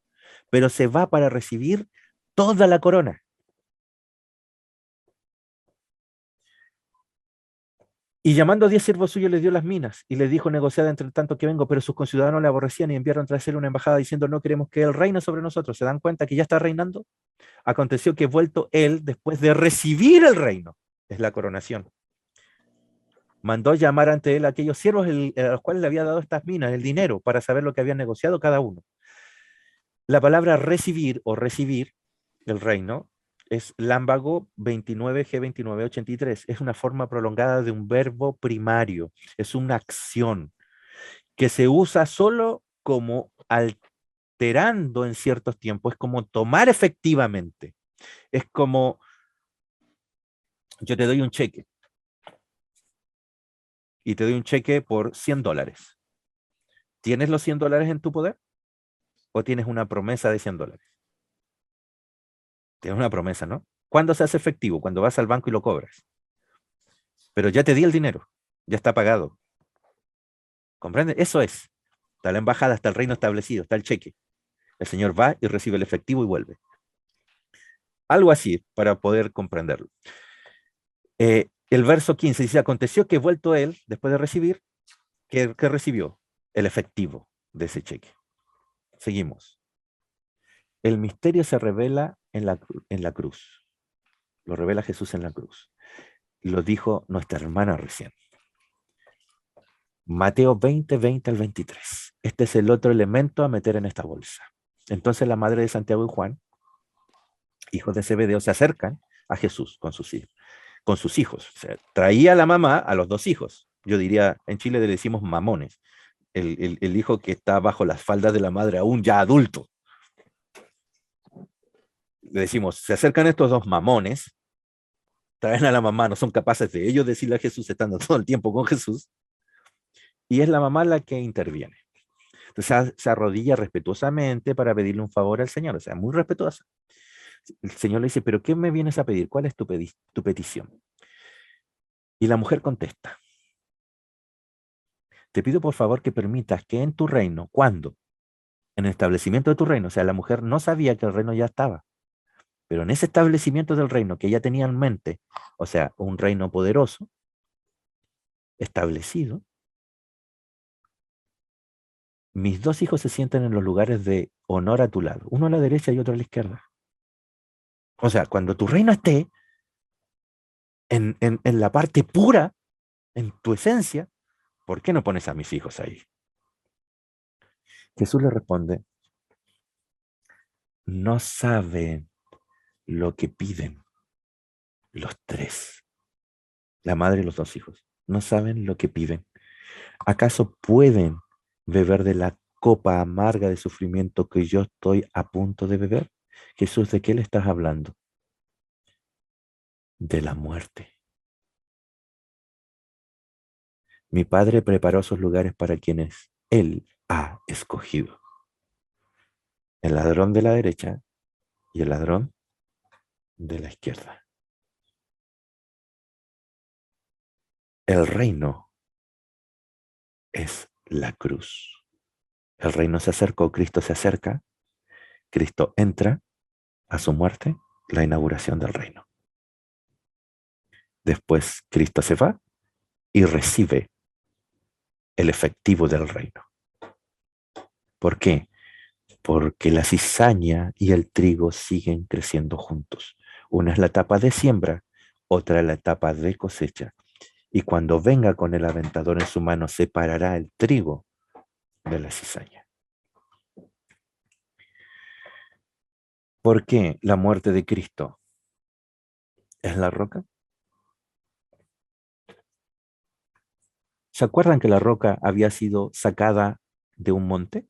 pero se va para recibir toda la corona. Y llamando a 10 siervos suyos les dio las minas y les dijo, negociad entre tanto que vengo, pero sus conciudadanos le aborrecían y enviaron tras él una embajada diciendo, no queremos que él reine sobre nosotros. ¿Se dan cuenta que ya está reinando? Aconteció que vuelto él, después de recibir el reino, es la coronación. mandó llamar ante él a aquellos siervos a los cuales le había dado estas minas, el dinero, para saber lo que habían negociado cada uno. La palabra recibir o recibir el reino es Lámbago 29G2983. Es una forma prolongada de un verbo primario. Es una acción que se usa solo como alterando en ciertos tiempos. Es como tomar efectivamente. Es como yo te doy un cheque y te doy un cheque por $100. ¿Tienes los $100 en tu poder o tienes una promesa de $100? Tienes una promesa, ¿no? ¿Cuándo se hace efectivo? Cuando vas al banco y lo cobras. Pero ya te di el dinero, ya está pagado. ¿Comprende? Eso es. Está la embajada, está el reino establecido, está el cheque. El señor va y recibe el efectivo y vuelve. Algo así para poder comprenderlo. El verso 15 dice, aconteció que vuelto él, después de recibir, ¿qué recibió? El efectivo de ese cheque. Seguimos. El misterio se revela en la cruz. Lo revela Jesús en la cruz. Lo dijo nuestra hermana recién. Mateo 20 al 23. Este es el otro elemento a meter en esta bolsa. Entonces la madre de Santiago y Juan, hijos de Zebedeo, se acercan a Jesús con sus hijos. O sea, traía a la mamá a los dos hijos. Yo diría, en Chile le decimos mamones. El hijo que está bajo las faldas de la madre, aún ya adulto. Le decimos, se acercan estos dos mamones, traen a la mamá, no son capaces de ellos decirle a Jesús, estando todo el tiempo con Jesús, y es la mamá la que interviene. Entonces se arrodilla respetuosamente para pedirle un favor al Señor, o sea, muy respetuosa. El Señor le dice, ¿pero qué me vienes a pedir? ¿Cuál es tu petición? Y la mujer contesta, te pido por favor que permitas que en tu reino, ¿cuándo? En el establecimiento de tu reino, o sea, la mujer no sabía que el reino ya estaba, pero en ese establecimiento del reino que ella tenía en mente, o sea, un reino poderoso, establecido, mis dos hijos se sientan en los lugares de honor a tu lado, uno a la derecha y otro a la izquierda. O sea, cuando tu reino esté en la parte pura, en tu esencia, ¿por qué no pones a mis hijos ahí? Jesús le responde, no saben lo que piden los tres, la madre y los dos hijos, no saben lo que piden. ¿Acaso pueden beber de la copa amarga de sufrimiento que yo estoy a punto de beber? Jesús, ¿de qué le estás hablando? De la muerte. Mi Padre preparó esos lugares para quienes Él ha escogido. El ladrón de la derecha y el ladrón de la izquierda. El reino es la cruz. El reino se acercó, Cristo se acerca, Cristo entra a su muerte, la inauguración del reino. Después Cristo se va y recibe el efectivo del reino. ¿Por qué? Porque la cizaña y el trigo siguen creciendo juntos. Una es la etapa de siembra, otra es la etapa de cosecha. Y cuando venga con el aventador en su mano, separará el trigo de la cizaña. ¿Por qué la muerte de Cristo es la roca? ¿Se acuerdan que la roca había sido sacada de un monte?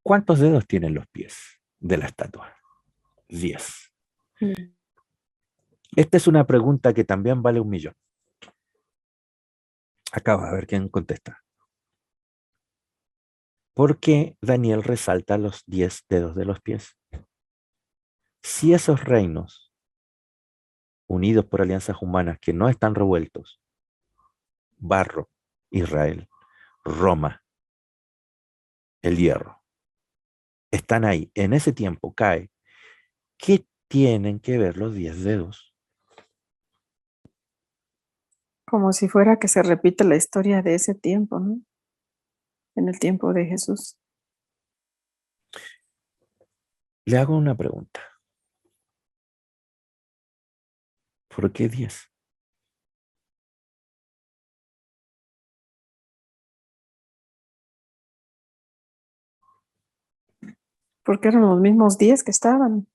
¿Cuántos dedos tienen los pies de la estatua? 10. Mm. Esta es una pregunta que también vale 1.000.000. Acaba a ver quién contesta. ¿Por qué Daniel resalta los 10 dedos de los pies? Si esos reinos, unidos por alianzas humanas que no están revueltos, barro, Israel, Roma, el hierro, están ahí, en ese tiempo cae, ¿qué tienen que ver los 10 dedos? Como si fuera que se repite la historia de ese tiempo, ¿no? En el tiempo de Jesús. Le hago una pregunta. ¿Por qué 10? Porque eran los mismos 10 que estaban.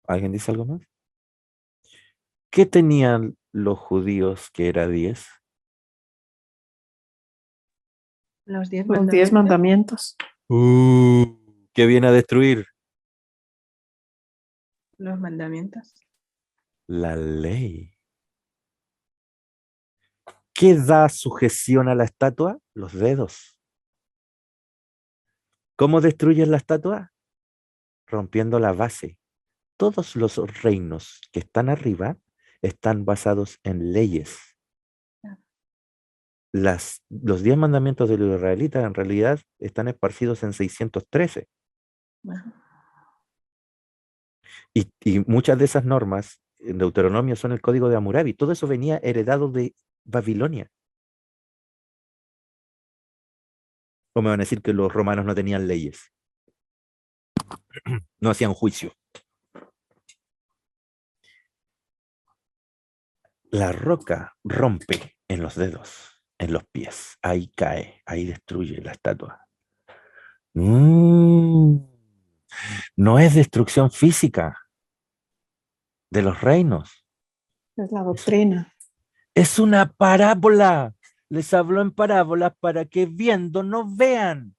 ¿Alguien dice algo más? ¿Qué tenían los judíos que era 10? Los 10 Los 10 mandamientos. mandamientos. ¿Qué viene a destruir? Los mandamientos. La ley. ¿Qué da sujeción a la estatua? Los dedos. ¿Cómo destruyes la estatua? Rompiendo la base. Todos los reinos que están arriba están basados en leyes. Los 10 mandamientos de los israelitas en realidad están esparcidos en 613. Ajá. Y muchas de esas normas en Deuteronomio son el código de Hammurabi. Todo eso venía heredado de Babilonia. ¿O me van a decir que los romanos no tenían leyes? No hacían juicio. La roca rompe en los dedos, en los pies. Ahí cae, ahí destruye la estatua. No es destrucción física de los reinos. Es la doctrina. Es una parábola. Les habló en parábolas para que viendo no vean.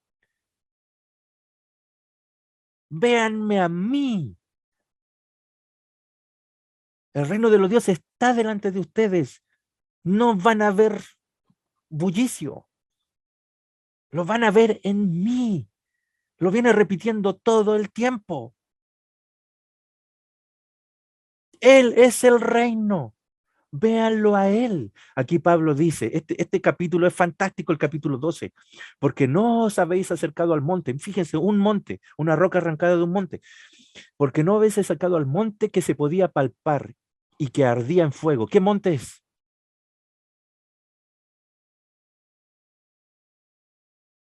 Véanme a mí. El reino de los dioses está delante de ustedes. No van a ver bullicio. Lo van a ver en mí. Lo viene repitiendo todo el tiempo. Él es el reino. Véanlo a él. Aquí Pablo dice, este capítulo es fantástico, el capítulo 12, porque no os habéis acercado al monte. Fíjense, un monte, una roca arrancada de un monte. Porque no habéis acercado al monte que se podía palpar y que ardía en fuego. ¿Qué monte es?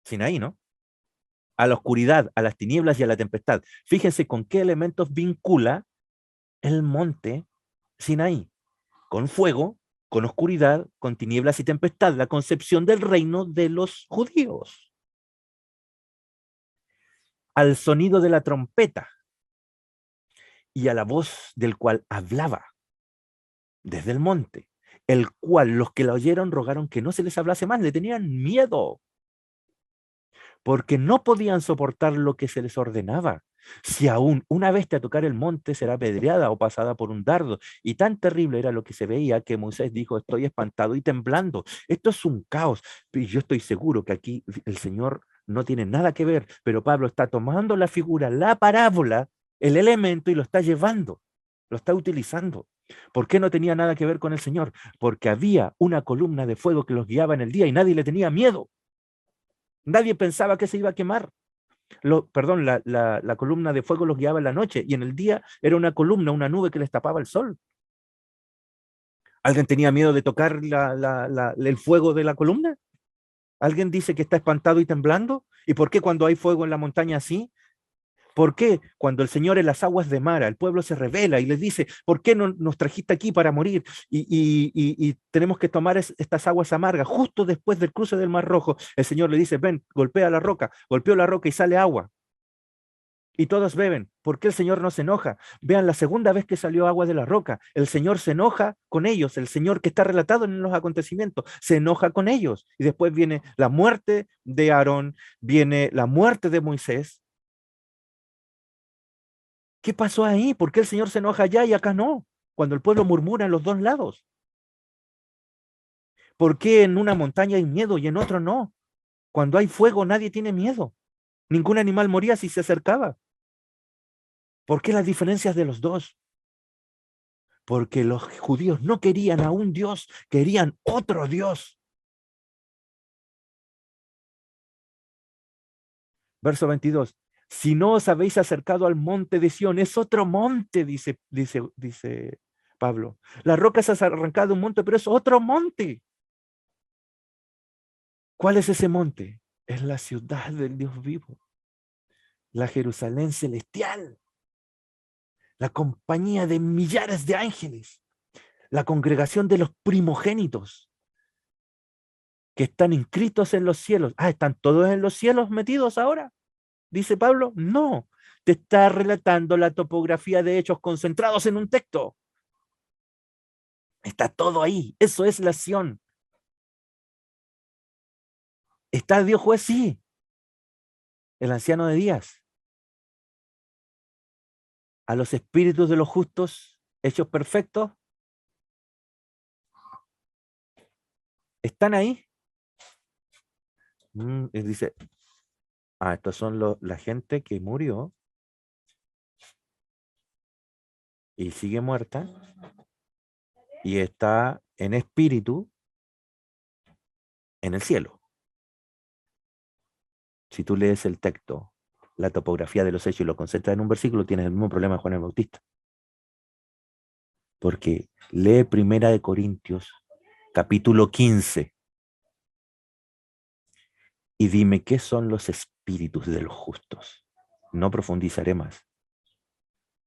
Sinaí, ¿no? A la oscuridad, a las tinieblas y a la tempestad. Fíjense con qué elementos vincula el monte Sinaí. Con fuego, con oscuridad, con tinieblas y tempestad, la concepción del reino de los judíos. Al sonido de la trompeta y a la voz del cual hablaba desde el monte, el cual los que la oyeron rogaron que no se les hablase más, le tenían miedo, porque no podían soportar lo que se les ordenaba. Si aún una bestia a tocar el monte será apedreada o pasada por un dardo. Y tan terrible era lo que se veía que Moisés dijo, estoy espantado y temblando. Esto es un caos. Y yo estoy seguro que aquí el Señor no tiene nada que ver, pero Pablo está tomando la figura, la parábola, el elemento y lo está llevando, lo está utilizando. ¿Por qué no tenía nada que ver con el Señor? Porque había una columna de fuego que los guiaba en el día y nadie le tenía miedo. Nadie pensaba que se iba a quemar. La columna de fuego los guiaba en la noche y en el día era una columna, una nube que les tapaba el sol. ¿Alguien tenía miedo de tocar el fuego de la columna? ¿Alguien dice que está espantado y temblando? ¿Y por qué cuando hay fuego en la montaña así? ¿Por qué cuando el Señor en las aguas de Mara, el pueblo se revela y les dice, ¿por qué no nos trajiste aquí para morir? Y tenemos que tomar estas aguas amargas. Justo después del cruce del Mar Rojo, el Señor le dice, ven, golpea la roca. Golpeó la roca y sale agua. Y todos beben. ¿Por qué el Señor no se enoja? Vean la segunda vez que salió agua de la roca. El Señor se enoja con ellos. El Señor que está relatado en los acontecimientos se enoja con ellos. Y después viene la muerte de Aarón, viene la muerte de Moisés. ¿Qué pasó ahí? ¿Por qué el Señor se enoja allá y acá no? Cuando el pueblo murmura en los dos lados. ¿Por qué en una montaña hay miedo y en otro no? Cuando hay fuego nadie tiene miedo. Ningún animal moría si se acercaba. ¿Por qué las diferencias de los dos? Porque los judíos no querían a un Dios, querían otro Dios. Verso 22. Si no os habéis acercado al monte de Sión, es otro monte, dice Pablo. La roca se ha arrancado de un monte, pero es otro monte. ¿Cuál es ese monte? Es la ciudad del Dios vivo. La Jerusalén celestial. La compañía de millares de ángeles. La congregación de los primogénitos. que están inscritos en los cielos. Ah, ¿están todos en los cielos metidos ahora? Dice Pablo. No, te está relatando la topografía de hechos concentrados en un texto. Está todo ahí. Eso es la Sión. ¿Está Dios juez? Sí. El anciano de días. A los espíritus de los justos hechos perfectos. ¿Están ahí? Y dice, estos son la gente que murió y sigue muerta y está en espíritu en el cielo. Si tú lees el texto, la topografía de los hechos y lo concentras en un versículo, tienes el mismo problema de Juan el Bautista. Porque lee Primera de Corintios, capítulo 15, y dime qué son los espíritus de los justos. No profundizaré más,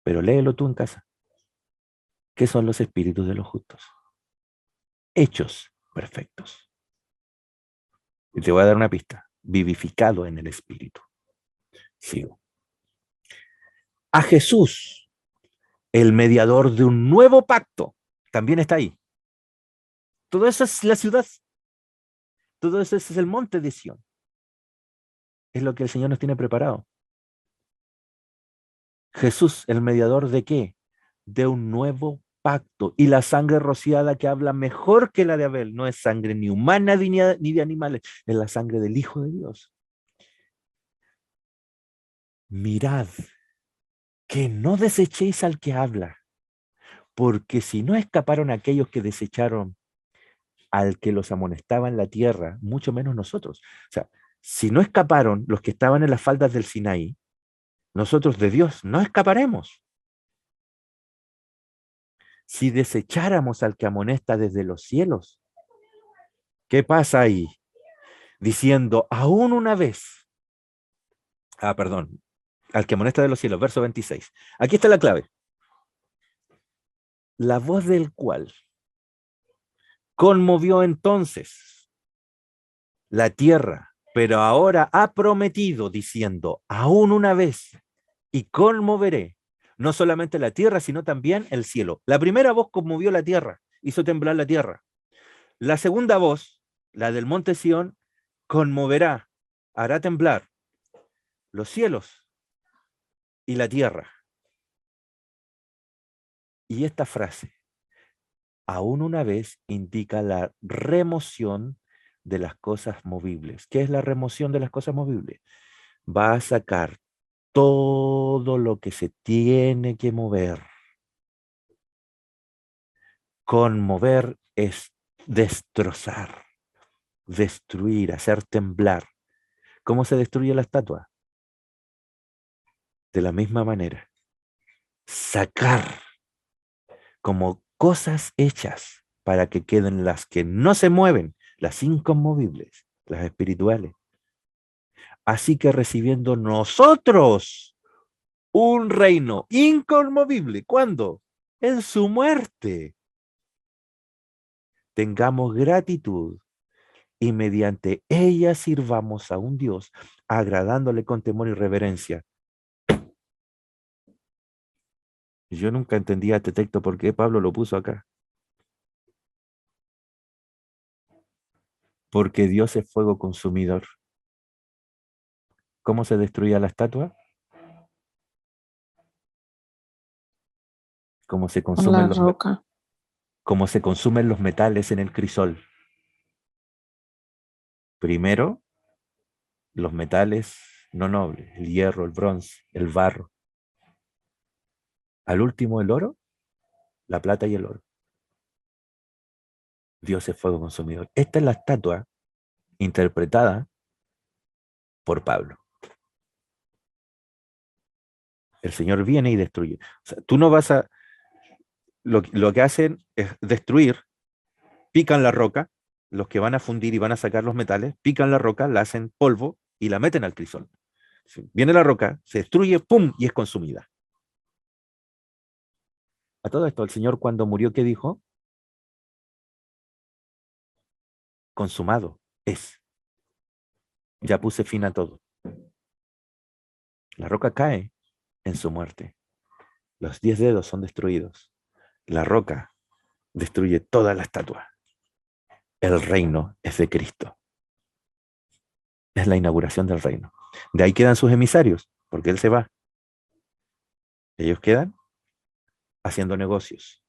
pero léelo tú en casa. ¿Qué son los espíritus de los justos? Hechos perfectos. Y te voy a dar una pista. Vivificado en el espíritu. Sigo. A Jesús, el mediador de un nuevo pacto, también está ahí. Todo eso es la ciudad. Todo eso es el monte de Sión. Es lo que el Señor nos tiene preparado. Jesús, el mediador de qué? De un nuevo pacto. Y la sangre rociada que habla mejor que la de Abel. No es sangre ni humana ni de animales. Es la sangre del Hijo de Dios. Mirad que no desechéis al que habla. Porque si no escaparon aquellos que desecharon al que los amonestaba en la tierra, mucho menos nosotros. O sea, si no escaparon los que estaban en las faldas del Sinaí, nosotros de Dios no escaparemos. Si desecháramos al que amonesta desde los cielos, ¿qué pasa ahí? Diciendo, aún una vez, perdón, al que amonesta de los cielos, verso 26. Aquí está la clave. La voz del cual conmovió entonces la tierra, pero ahora ha prometido diciendo, aún una vez, y conmoveré no solamente la tierra, sino también el cielo. La primera voz conmovió la tierra, hizo temblar la tierra. La segunda voz, la del monte Sión, conmoverá, hará temblar los cielos y la tierra. Y esta frase, aún una vez, indica la remoción de las cosas movibles. ¿Qué es la remoción de las cosas movibles? Va a sacar todo lo que se tiene que mover. Conmover es destrozar, destruir, hacer temblar. ¿Cómo se destruye la estatua? De la misma manera. Sacar como cosas hechas para que queden las que no se mueven, las inconmovibles, las espirituales. Así que recibiendo nosotros un reino inconmovible. ¿Cuándo? En su muerte. Tengamos gratitud y mediante ella sirvamos a un Dios, agradándole con temor y reverencia. Yo nunca entendía este texto por qué Pablo lo puso acá. Porque Dios es fuego consumidor. ¿Cómo se destruía la estatua? Como se Con la consumen roca. como se consumen los metales en el crisol. Primero, los metales no nobles, el hierro, el bronce, el barro. Al último, el oro, la plata y el oro. Dios es fuego consumidor. Esta es la estatua interpretada por Pablo. El Señor viene y destruye. O sea, tú no vas a... Lo que hacen es destruir, pican la roca, los que van a fundir y van a sacar los metales, pican la roca, la hacen polvo y la meten al crisol. Viene la roca, se destruye, ¡pum! Y es consumida. A todo esto, el Señor cuando murió, ¿qué dijo? Consumado. es. Ya puse fin a todo. La roca cae en su muerte. Los 10 dedos son destruidos. La roca destruye toda la estatua. El reino es de Cristo. Es la inauguración del reino. De ahí quedan sus emisarios, porque Él se va. Ellos quedan haciendo negocios.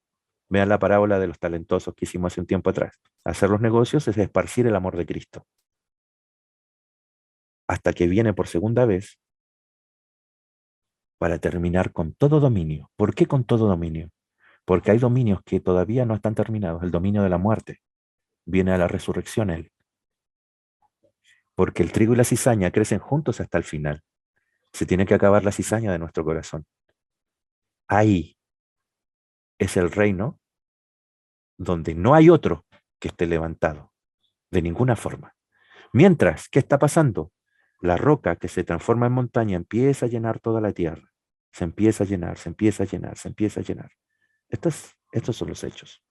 Vean la parábola de los talentosos que hicimos hace un tiempo atrás. Hacer los negocios es esparcir el amor de Cristo. Hasta que viene por segunda vez para terminar con todo dominio. ¿Por qué con todo dominio? Porque hay dominios que todavía no están terminados. El dominio de la muerte. Viene a la resurrección Él. Porque el trigo y la cizaña crecen juntos hasta el final. Se tiene que acabar la cizaña de nuestro corazón. Ahí es el reino donde no hay otro que esté levantado. De ninguna forma. Mientras, ¿qué está pasando? La roca que se transforma en montaña empieza a llenar toda la tierra. Se empieza a llenar, se empieza a llenar, se empieza a llenar. Estos son los hechos.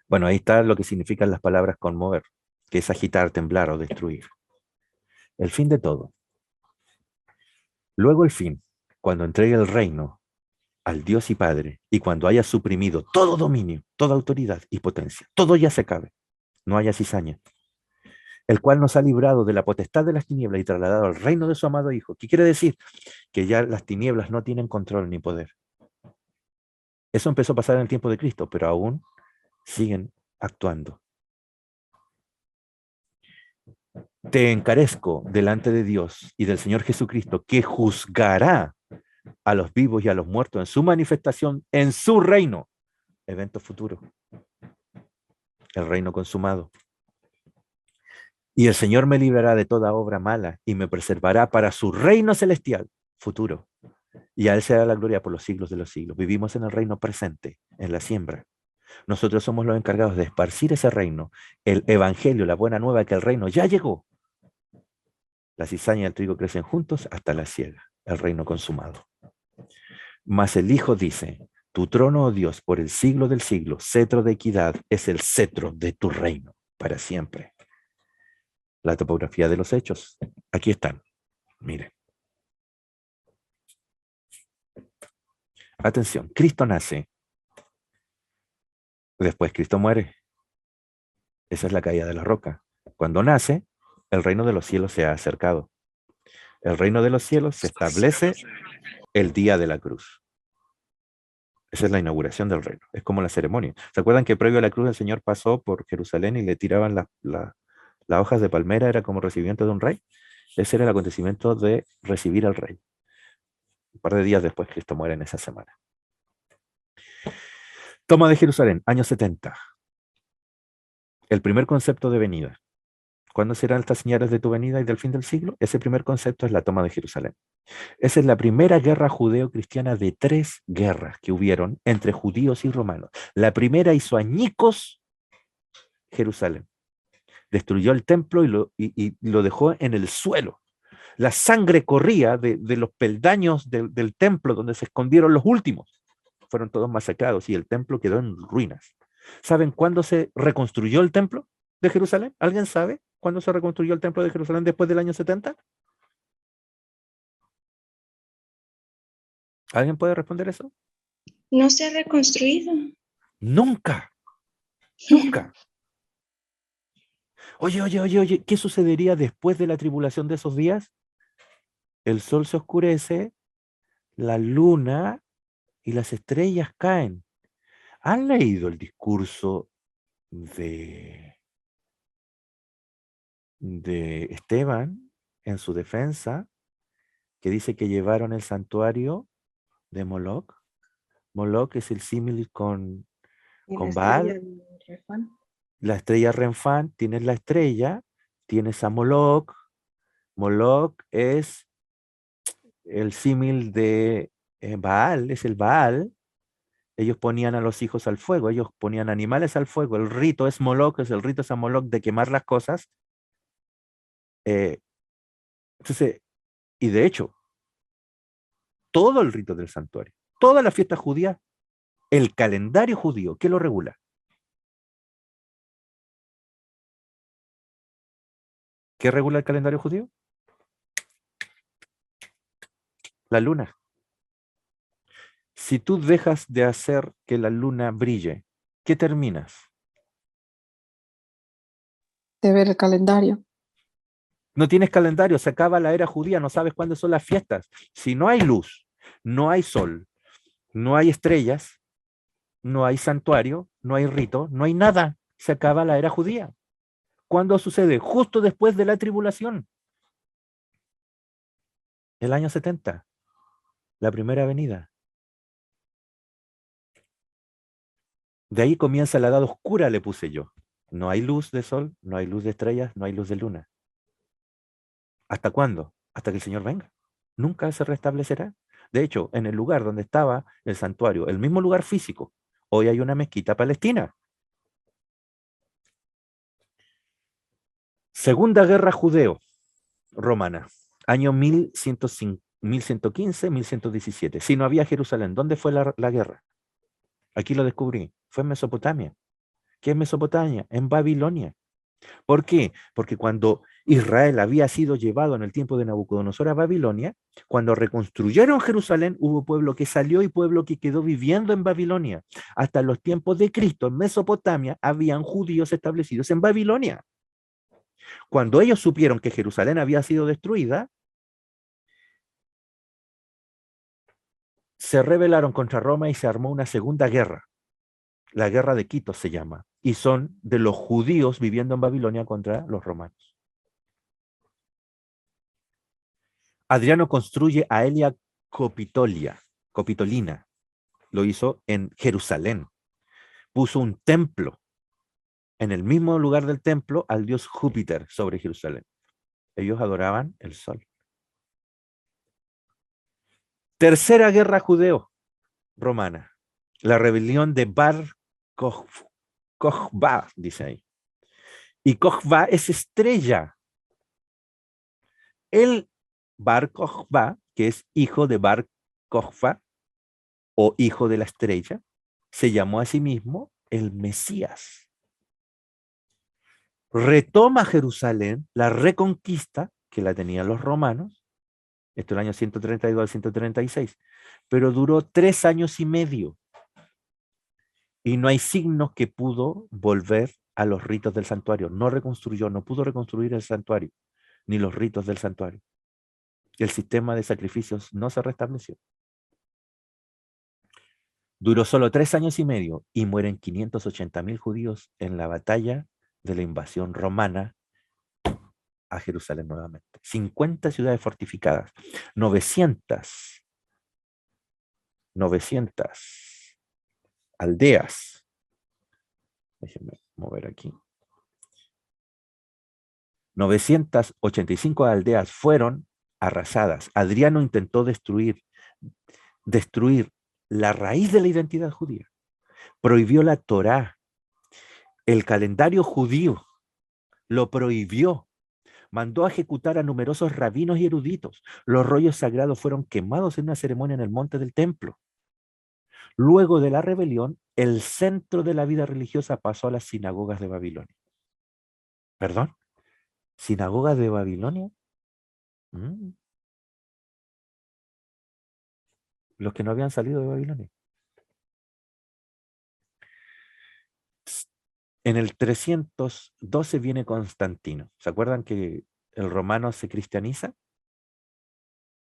Bueno, ahí está lo que significan las palabras conmover, que es agitar, temblar o destruir. El fin de todo. Luego el fin, cuando entregue el reino al Dios y Padre y cuando haya suprimido todo dominio, toda autoridad y potencia, todo ya se acabe, no haya cizaña, el cual nos ha librado de la potestad de las tinieblas y trasladado al reino de su amado Hijo. ¿Qué quiere decir? Que ya las tinieblas no tienen control ni poder. Eso empezó a pasar en el tiempo de Cristo, pero aún siguen actuando. Te encarezco delante de Dios y del Señor Jesucristo, que juzgará a los vivos y a los muertos en su manifestación, en su reino. Evento futuro. El reino consumado. Y el Señor me librará de toda obra mala y me preservará para su reino celestial, futuro. Y a Él será la gloria por los siglos de los siglos. Vivimos en el reino presente, en la siembra. Nosotros somos los encargados de esparcir ese reino, el evangelio, la buena nueva que el reino ya llegó. La cizaña y el trigo crecen juntos hasta la siega, el reino consumado. Mas el Hijo dice, tu trono, oh Dios, por el siglo del siglo, cetro de equidad, es el cetro de tu reino, para siempre. La topografía de los hechos, aquí están, miren. Atención, Cristo nace, después Cristo muere. Esa es la caída de la roca. Cuando nace, el reino de los cielos se ha acercado. El reino de los cielos se establece el día de la cruz. Esa es la inauguración del reino. Es como la ceremonia. ¿Se acuerdan que previo a la cruz el Señor pasó por Jerusalén y le tiraban las hojas de palmera? Era como recibimiento de un rey. Ese era el acontecimiento de recibir al rey. Un par de días después Cristo muere en esa semana. Toma de Jerusalén, año 70. El primer concepto de venida. ¿Cuándo serán estas señales de tu venida y del fin del siglo? Ese primer concepto es la toma de Jerusalén. Esa es la primera guerra judeo-cristiana de 3 guerras que hubieron entre judíos y romanos. La primera hizo añicos Jerusalén. Destruyó el templo y lo dejó en el suelo. La sangre corría de los peldaños del templo donde se escondieron los últimos. Fueron todos masacrados y el templo quedó en ruinas. ¿Saben cuándo se reconstruyó el templo de Jerusalén? ¿Alguien sabe cuándo se reconstruyó el templo de Jerusalén después del año 70? ¿Alguien puede responder eso? No se ha reconstruido. Nunca. Nunca. Oye, ¿qué sucedería después de la tribulación de esos días? El sol se oscurece, la luna y las estrellas caen. ¿Han leído el discurso de Esteban en su defensa, que dice que llevaron el santuario de Moloc? Moloc es el símil con Baal. La estrella Renfán, tienes la estrella, tienes a Moloc. Moloc es el símil de Baal, es el Baal. Ellos ponían a los hijos al fuego, ellos ponían animales al fuego. El rito es Moloc, el rito es a Moloc de quemar las cosas. Entonces, y de hecho, todo el rito del santuario, toda la fiesta judía, el calendario judío, ¿qué lo regula? ¿Qué regula el calendario judío? La luna. Si tú dejas de hacer que la luna brille, ¿qué terminas? De ver el calendario. No tienes calendario, se acaba la era judía, no sabes cuándo son las fiestas. Si no hay luz, no hay sol, no hay estrellas, no hay santuario, no hay rito, no hay nada. Se acaba la era judía. ¿Cuándo sucede? Justo después de la tribulación. El año 70, la primera venida. De ahí comienza la edad oscura, le puse yo. No hay luz de sol, no hay luz de estrellas, no hay luz de luna. ¿Hasta cuándo? Hasta que el Señor venga. Nunca se restablecerá. De hecho, en el lugar donde estaba el santuario, el mismo lugar físico, hoy hay una mezquita palestina. Segunda Guerra Judeo-Romana, año 1115, 1117. Si no había Jerusalén, ¿dónde fue la guerra? Aquí lo descubrí. Fue en Mesopotamia. ¿Qué es Mesopotamia? En Babilonia. ¿Por qué? Porque cuando Israel había sido llevado en el tiempo de Nabucodonosor a Babilonia, cuando reconstruyeron Jerusalén, hubo pueblo que salió y pueblo que quedó viviendo en Babilonia. Hasta los tiempos de Cristo, en Mesopotamia, habían judíos establecidos en Babilonia. Cuando ellos supieron que Jerusalén había sido destruida, se rebelaron contra Roma y se armó una segunda guerra. La guerra de Quito se llama. Y son de los judíos viviendo en Babilonia contra los romanos. Adriano construye a Aelia Capitolina. Lo hizo en Jerusalén. Puso un templo en el mismo lugar del templo al dios Júpiter sobre Jerusalén. Ellos adoraban el sol. Tercera guerra judeo-romana. La rebelión de Bar Kokhba, dice ahí. Y Kokhba es estrella. El Bar Kokhba, que es hijo de Bar Kokhba, o hijo de la estrella, se llamó a sí mismo el Mesías. Retoma Jerusalén, la reconquista, que la tenían los romanos, esto el año 132 al 136, pero duró 3 años y medio. Y no hay signos que pudo volver a los ritos del santuario. No reconstruyó, no pudo reconstruir el santuario, ni los ritos del santuario. El sistema de sacrificios no se restableció. Duró solo 3 años y medio y mueren 580.000 judíos en la batalla de la invasión romana a Jerusalén nuevamente. 50 ciudades fortificadas, 900 aldeas. Déjenme mover aquí. 985 aldeas fueron arrasadas. Adriano intentó destruir la raíz de la identidad judía. Prohibió la Torá, el calendario judío, lo prohibió. Mandó a ejecutar a numerosos rabinos y eruditos. Los rollos sagrados fueron quemados en una ceremonia en el monte del templo. Luego de la rebelión, el centro de la vida religiosa pasó a las sinagogas de Babilonia. ¿Perdón? ¿Sinagogas de Babilonia? Los que no habían salido de Babilonia. En el 312 viene Constantino. ¿Se acuerdan que el romano se cristianiza?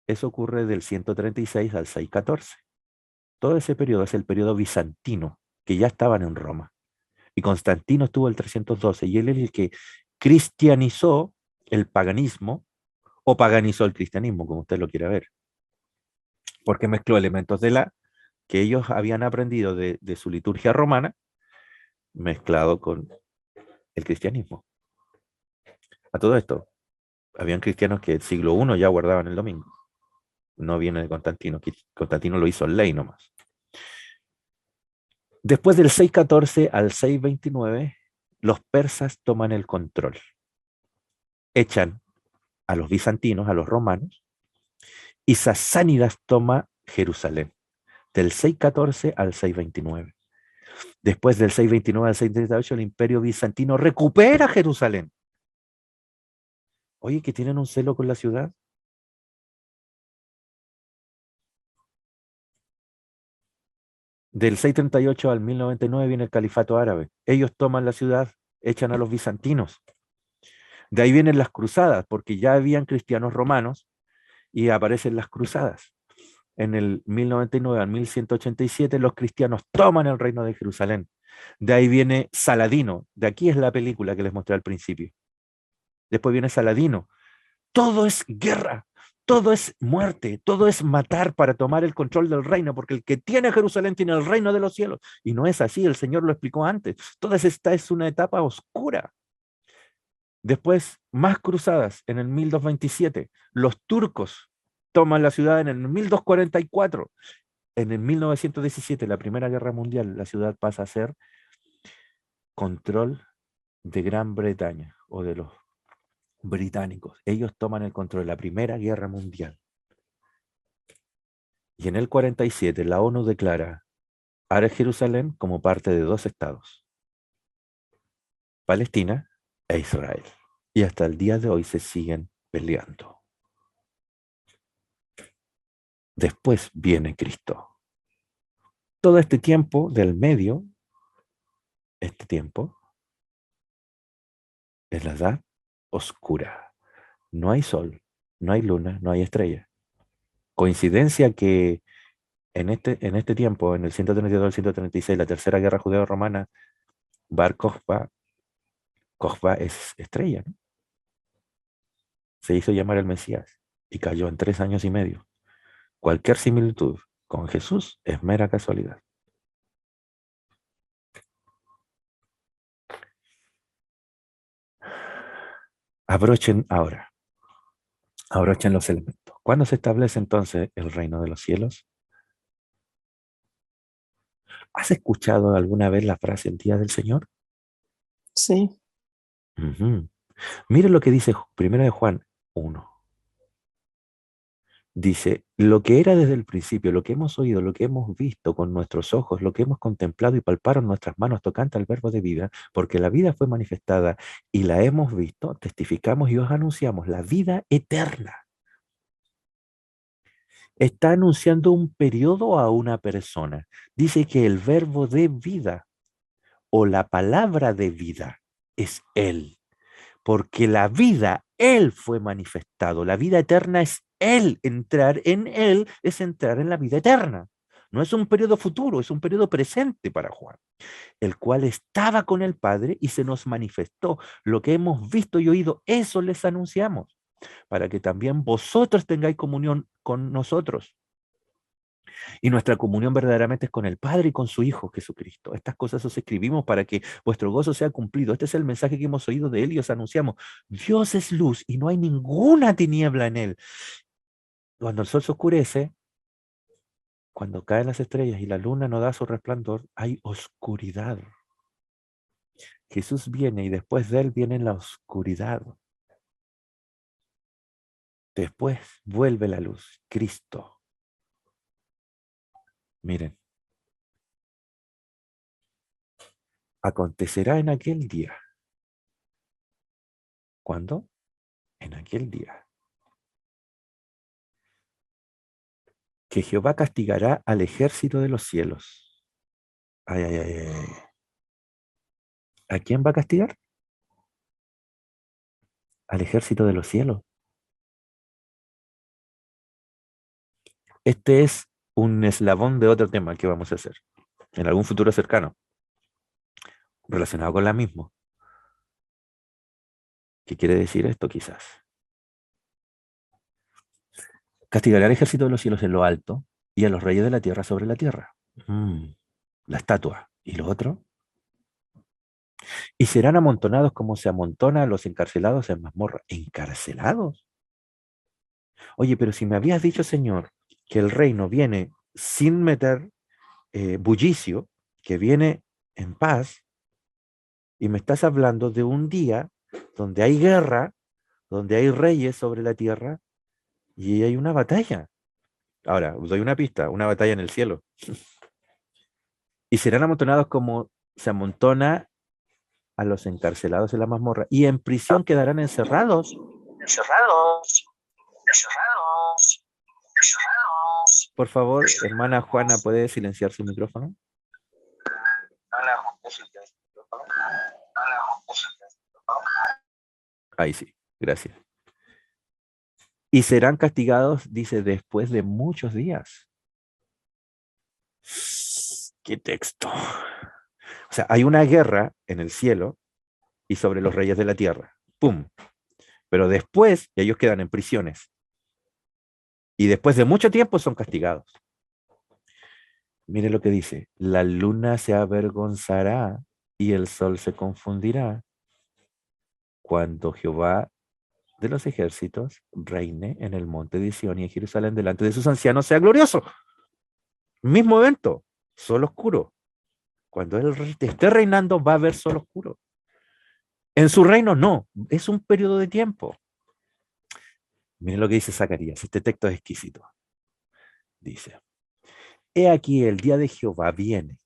Eso ocurre del 136 al 614. Todo ese periodo es el periodo bizantino, que ya estaban en Roma. Y Constantino estuvo el 312, y él es el que cristianizó el paganismo, o paganizó el cristianismo, como usted lo quiera ver. Porque mezcló elementos que ellos habían aprendido de su liturgia romana, mezclado con el cristianismo. A todo esto, habían cristianos que el siglo I ya guardaban el domingo. No viene de Constantino. Constantino lo hizo ley nomás. Después del 614 al 629, los persas toman el control. Echan a los bizantinos, a los romanos, y Sasánidas toma Jerusalén, del 614 al 629. Después del 629 al 638, el imperio bizantino recupera Jerusalén. Oye, que tienen un celo con la ciudad. Del 638 al 1099 viene el califato árabe. Ellos toman la ciudad, echan a los bizantinos. De ahí vienen las cruzadas, porque ya habían cristianos romanos y aparecen las cruzadas. En el 1099 al 1187 los cristianos toman el reino de Jerusalén. De ahí viene Saladino. De aquí es la película que les mostré al principio. Después viene Saladino. Todo es guerra, todo es muerte, todo es matar para tomar el control del reino, porque el que tiene Jerusalén tiene el reino de los cielos. Y no es así, el Señor lo explicó antes. Toda esta es una etapa oscura. Después, más cruzadas en el 1227. Los turcos toman la ciudad en el 1244. En el 1917, la Primera Guerra Mundial, la ciudad pasa a ser control de Gran Bretaña o de los británicos. Ellos toman el control de la Primera Guerra Mundial. Y en el 47 la ONU declara a Jerusalén como parte de dos estados, Palestina e Israel. Y hasta el día de hoy se siguen peleando. Después viene Cristo. Todo este tiempo del medio, este tiempo, es la edad oscura. No hay sol, no hay luna, no hay estrella. Coincidencia que en este tiempo, en el 132 al 136, la tercera guerra judeo-romana, Bar Kokhba es estrella, ¿no? Se hizo llamar el Mesías y cayó en 3 años y medio. Cualquier similitud con Jesús es mera casualidad. Abrochen ahora, abrochen los elementos. ¿Cuándo se establece entonces el reino de los cielos? ¿Has escuchado alguna vez la frase el día del Señor? Sí, Ujú. Mire lo que dice 1 de Juan 1. Dice, lo que era desde el principio, lo que hemos oído, lo que hemos visto con nuestros ojos, lo que hemos contemplado y palparon nuestras manos tocante al verbo de vida, porque la vida fue manifestada y la hemos visto, testificamos y os anunciamos la vida eterna. Está anunciando un periodo a una persona. Dice que el verbo de vida o la palabra de vida es Él. Porque la vida, Él fue manifestado. La vida eterna es Él. Entrar en Él es entrar en la vida eterna. No es un periodo futuro, es un periodo presente para Juan, el cual estaba con el Padre y se nos manifestó. Lo que hemos visto y oído, eso les anunciamos, para que también vosotros tengáis comunión con nosotros. Y nuestra comunión verdaderamente es con el Padre y con su Hijo Jesucristo. Estas cosas os escribimos para que vuestro gozo sea cumplido. Este es el mensaje que hemos oído de Él y os anunciamos. Dios es luz y no hay ninguna tiniebla en Él. Cuando el sol se oscurece, cuando caen las estrellas y la luna no da su resplandor, hay oscuridad. Jesús viene y después de Él viene la oscuridad. Después vuelve la luz, Cristo. Miren, acontecerá en aquel día. ¿Cuándo? En aquel día. Que Jehová castigará al ejército de los cielos. Ay, ay, ay, ay. ¿A quién va a castigar? Al ejército de los cielos. Este es un eslabón de otro tema que vamos a hacer en algún futuro cercano, relacionado con la misma. ¿Qué quiere decir esto quizás? Castigará al ejército de los cielos en lo alto y a los reyes de la tierra sobre la tierra. La estatua. ¿Y lo otro? Y serán amontonados como se amontona a los encarcelados en mazmorra. ¿Encarcelados? Oye, pero si me habías dicho, Señor, que el reino viene sin meter bullicio, que viene en paz, y me estás hablando de un día donde hay guerra, donde hay reyes sobre la tierra, y hay una batalla. Ahora, os doy una pista, una batalla en el cielo. Y serán amontonados como se amontona a los encarcelados en la mazmorra, y en prisión quedarán encerrados Por favor, hermana Juana, ¿puede silenciar su micrófono? Ahí sí, gracias. Y serán castigados, dice, después de muchos días. ¡Qué texto! O sea, hay una guerra en el cielo y sobre los reyes de la tierra. ¡Pum! Pero después ellos quedan en prisiones. Y después de mucho tiempo son castigados. Mire lo que dice. La luna se avergonzará y el sol se confundirá cuando Jehová de los ejércitos reine en el monte de Sión y en Jerusalén delante de sus ancianos sea glorioso. Mismo evento, sol oscuro. Cuando él esté reinando va a haber sol oscuro. En su reino no, es un periodo de tiempo. Miren lo que dice Zacarías, este texto es exquisito. Dice, he aquí el día de Jehová viene,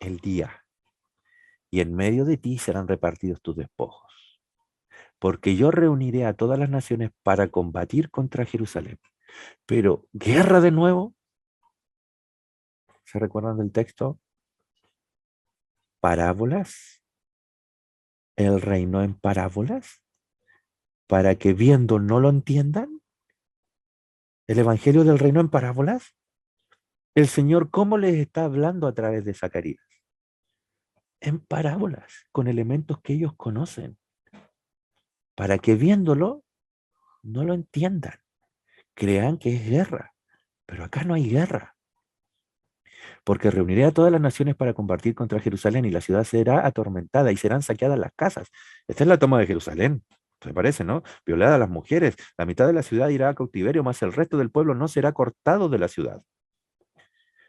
el día, y en medio de ti serán repartidos tus despojos. Porque yo reuniré a todas las naciones para combatir contra Jerusalén. Pero, ¿guerra de nuevo? ¿Se recuerdan del texto? ¿Parábolas? ¿El reino en parábolas? ¿Para que viendo no lo entiendan? ¿El evangelio del reino en parábolas? El Señor, ¿cómo les está hablando a través de Zacarías? En parábolas, con elementos que ellos conocen, para que viéndolo no lo entiendan, crean que es guerra, pero acá no hay guerra, porque reuniré a todas las naciones para combatir contra Jerusalén y la ciudad será atormentada y serán saqueadas las casas. Esta es la toma de Jerusalén, ¿te parece, no? Violadas las mujeres, la mitad de la ciudad irá a cautiverio, más el resto del pueblo no será cortado de la ciudad.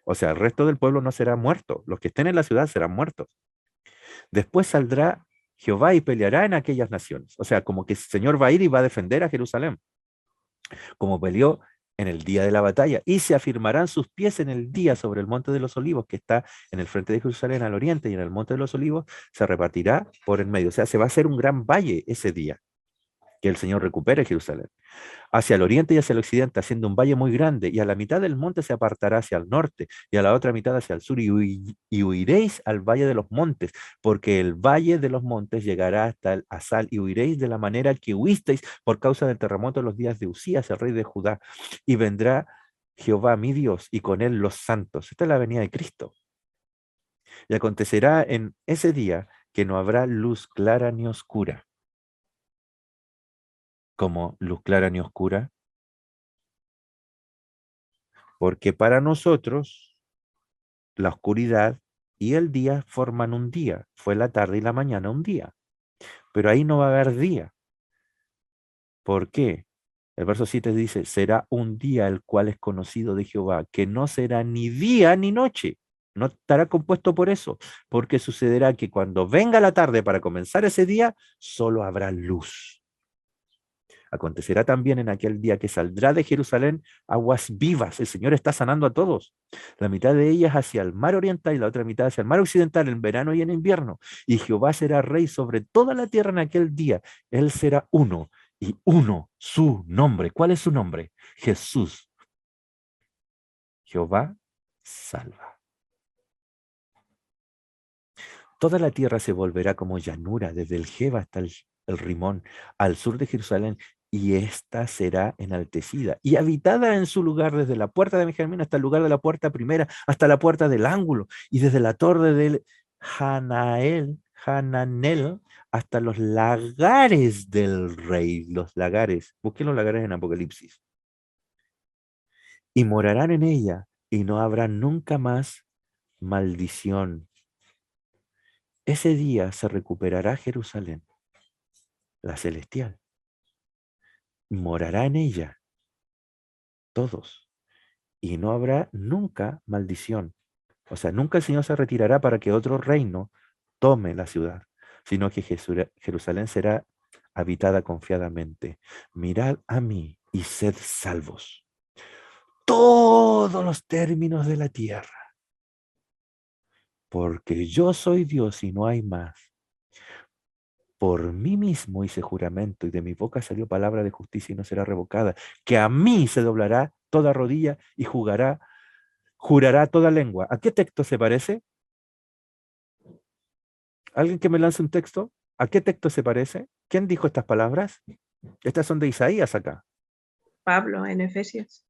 O sea, el resto del pueblo no será muerto, los que estén en la ciudad serán muertos. Después saldrá Jehová y peleará en aquellas naciones. O sea, como que el Señor va a ir y va a defender a Jerusalén, como peleó en el día de la batalla, y se afirmarán sus pies en el día sobre el monte de los olivos, que está en el frente de Jerusalén al oriente, y en el monte de los olivos se repartirá por el medio. O sea, se va a hacer un gran valle ese día, que el Señor recupere Jerusalén. Hacia el oriente y hacia el occidente, haciendo un valle muy grande, y a la mitad del monte se apartará hacia el norte, y a la otra mitad hacia el sur, y huiréis al valle de los montes, porque el valle de los montes llegará hasta el Asal, y huiréis de la manera que huisteis por causa del terremoto en los días de Usías, el rey de Judá, y vendrá Jehová mi Dios, y con él los santos. Esta es la venida de Cristo. Y acontecerá en ese día que no habrá luz clara ni oscura. Como luz clara ni oscura, porque para nosotros la oscuridad y el día forman un día. Fue la tarde y la mañana un día. Pero ahí no va a haber día. ¿Por qué? El verso 7 dice, será un día el cual es conocido de Jehová, que no será ni día ni noche. No estará compuesto por eso, porque sucederá que cuando venga la tarde para comenzar ese día, solo habrá luz. Acontecerá también en aquel día que saldrá de Jerusalén aguas vivas. El Señor está sanando a todos. La mitad de ellas hacia el mar oriental y la otra mitad hacia el mar occidental en verano y en invierno. Y Jehová será rey sobre toda la tierra en aquel día. Él será uno y uno su nombre. ¿Cuál es su nombre? Jesús. Jehová salva. Toda la tierra se volverá como llanura, desde el Jeba hasta el Rimón, al sur de Jerusalén, y ésta será enaltecida y habitada en su lugar desde la puerta de Benjamín hasta el lugar de la puerta primera, hasta la puerta del ángulo, y desde la torre del Hananel, hasta los lagares del rey. Los lagares, busquen los lagares en Apocalipsis. Y morarán en ella, y no habrá nunca más maldición. Ese día se recuperará Jerusalén, la celestial. Morará en ella todos, y no habrá nunca maldición. O sea, nunca el Señor se retirará para que otro reino tome la ciudad, sino que Jerusalén será habitada confiadamente. Mirad a mí y sed salvos. Todos los términos de la tierra, porque yo soy Dios y no hay más. por mí mismo hice juramento y de mi boca salió palabra de justicia y no será revocada, que a mí se doblará toda rodilla y jurará toda lengua. ¿A qué texto se parece? ¿Alguien que me lance un texto? ¿A qué texto se parece? ¿Quién dijo estas palabras? Estas son de Isaías acá. Pablo en Efesios.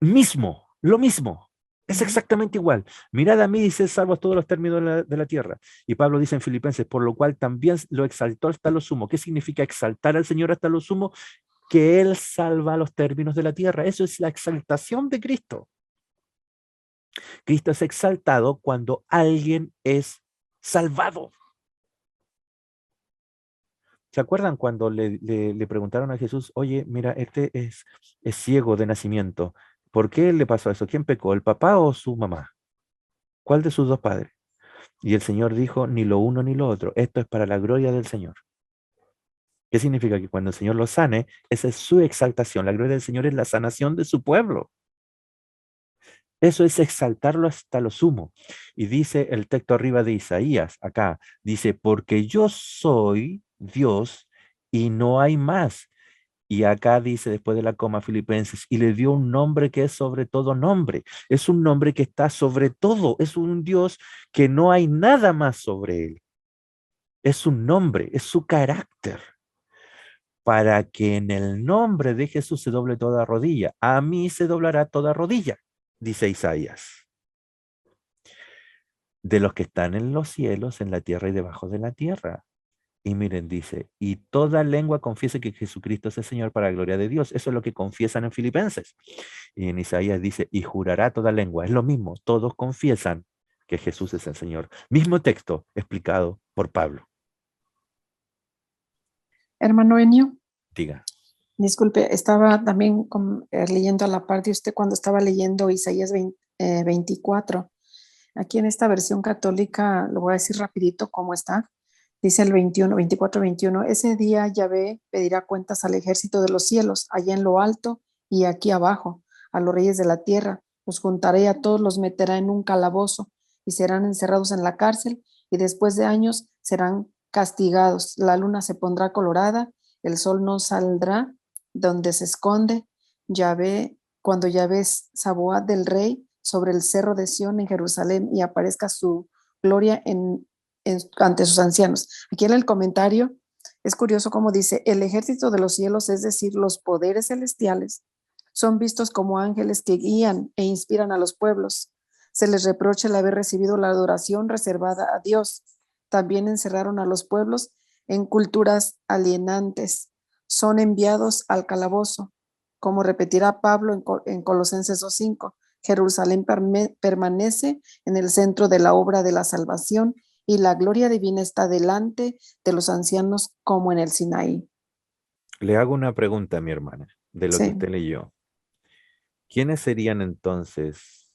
Mismo, lo mismo. Es Ujú. exactamente igual. Mirad a mí, dice, salvos todos los términos de la tierra. Y Pablo dice en Filipenses, por lo cual también lo exaltó hasta lo sumo. ¿Qué significa exaltar al Señor hasta lo sumo? Que Él salva los términos de la tierra. Eso es la exaltación de Cristo. Cristo es exaltado cuando alguien es salvado. ¿Se acuerdan cuando le preguntaron a Jesús, oye, mira, este es ciego de nacimiento? ¿Por qué le pasó eso? ¿Quién pecó, el papá o su mamá? ¿Cuál de sus dos padres? Y el Señor dijo, ni lo uno ni lo otro. Esto es para la gloria del Señor. ¿Qué significa? Que cuando el Señor lo sane, esa es su exaltación. La gloria del Señor es la sanación de su pueblo. Eso es exaltarlo hasta lo sumo. Y dice el texto arriba de Isaías, acá, dice, porque yo soy Dios y no hay más. Y acá dice, después de la coma, Filipenses, y le dio un nombre que es sobre todo nombre. Es un nombre que está sobre todo. Es un Dios que no hay nada más sobre él. Es un nombre, es su carácter. Para que en el nombre de Jesús se doble toda rodilla. A mí se doblará toda rodilla, dice Isaías. De los que están en los cielos, en la tierra y debajo de la tierra. Y miren, dice, y toda lengua confiese que Jesucristo es el Señor para la gloria de Dios. Eso es lo que confiesan en Filipenses. Y en Isaías dice, y jurará toda lengua. Es lo mismo, todos confiesan que Jesús es el Señor. Mismo texto explicado por Pablo. Hermano Enio, Diga. disculpe, estaba también leyendo a la par de usted cuando estaba leyendo Isaías 24. Aquí en esta versión católica, lo voy a decir rapidito cómo está. Dice el 24, 21, ese día Yahvé pedirá cuentas al ejército de los cielos, allá en lo alto y aquí abajo, a los reyes de la tierra. Los juntaré a todos, los meterá en un calabozo y serán encerrados en la cárcel y después de años serán castigados. La luna se pondrá colorada, el sol no saldrá donde se esconde. Yahvé, cuando Yahvé Sabaoth del rey sobre el cerro de Sión en Jerusalén y aparezca su gloria ante sus ancianos. Aquí en el comentario es curioso como dice, el ejército de los cielos, es decir, los poderes celestiales, son vistos como ángeles que guían e inspiran a los pueblos. Se les reprocha el haber recibido la adoración reservada a Dios. También encerraron a los pueblos en culturas alienantes. Son enviados al calabozo, como repetirá Pablo en Colosenses 2:5. Jerusalén permanece en el centro de la obra de la salvación y la gloria divina está delante de los ancianos como en el Sinaí. Le hago una pregunta a mi hermana, de lo que Sí. usted leyó. ¿Quiénes serían entonces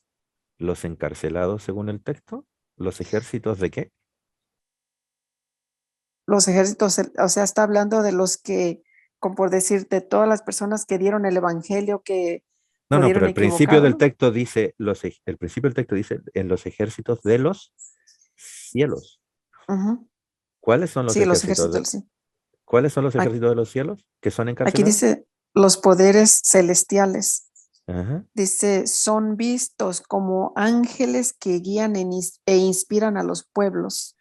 los encarcelados según el texto? ¿Los ejércitos de qué? Los ejércitos, o sea, está hablando de los que, como por decirte, todas las personas que dieron el evangelio que No, lo no, dieron pero el principio del equivocado. texto dice, el principio del texto dice en los ejércitos de los cielos. Ujú. ¿Cuáles son los Sí, los ejércitos ejércitos, sí. ¿Cuáles son los Aquí, ejércitos de los cielos que son aquí encarcelados? dice los poderes celestiales. Ajá. Dice, son vistos como ángeles que guían e inspiran a los pueblos.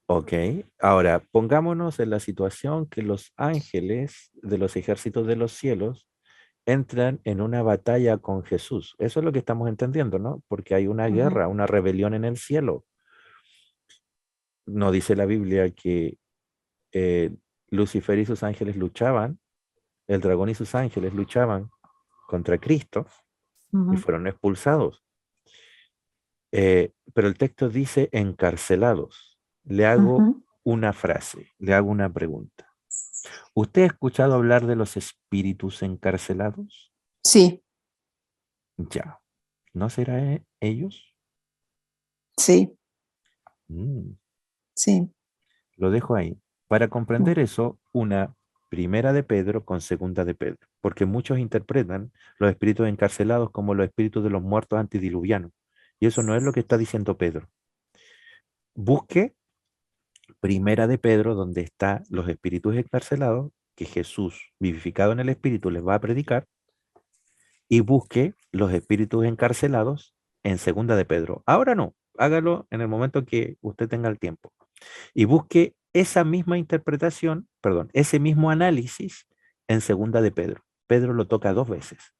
Ok, ahora pongámonos en la situación que los ángeles de los ejércitos de los cielos entran en una batalla con Jesús. Eso es lo que estamos entendiendo, ¿no? Porque hay una guerra, una rebelión en el cielo. No dice la Biblia que Lucifer y sus ángeles luchaban, el dragón y sus ángeles luchaban contra Cristo y fueron expulsados. Pero el texto dice encarcelados. Le hago una frase, le hago una pregunta. ¿Usted ha escuchado hablar de los espíritus encarcelados? Sí, Ya. ¿No será ellos? sí, Mm, sí. Lo dejo ahí. Para comprender eso, una primera de Pedro con segunda de Pedro, porque muchos interpretan los espíritus encarcelados como los espíritus de los muertos antediluvianos. Y eso no es lo que está diciendo Pedro. Busque Primera de Pedro, donde están los espíritus encarcelados, que Jesús, vivificado en el Espíritu, les va a predicar, y busque los espíritus encarcelados en Segunda de Pedro. Ahora no, hágalo en el momento que usted tenga el tiempo. Y busque esa misma interpretación, perdón, ese mismo análisis en Segunda de Pedro. Pedro lo toca 2 veces.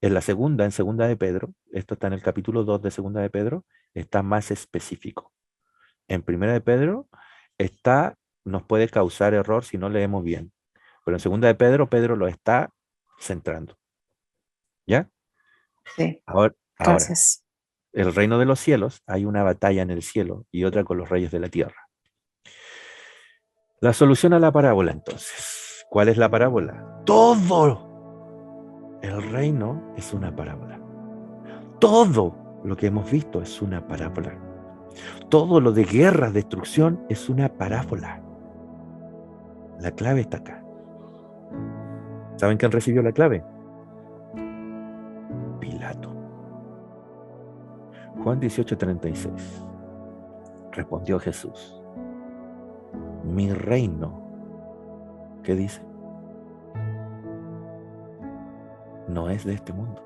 En la segunda, en Segunda de Pedro, esto está en el capítulo 2 de Segunda de Pedro, está más específico. En Primera de Pedro nos puede causar error si no leemos bien. Pero en Segunda de Pedro, Pedro lo está centrando. ¿Ya? Sí, Ahora, gracias. el reino de los cielos, hay una batalla en el cielo y otra con los reyes de la tierra. La solución a la parábola, entonces. ¿Cuál es la parábola? Todo el reino es una parábola. Todo lo que hemos visto es una parábola. Todo lo de guerra, destrucción, es una parábola. La clave está acá. ¿Saben quién recibió la clave? Pilato. Juan 18:36. Respondió Jesús: mi reino, ¿qué dice? No es de este mundo.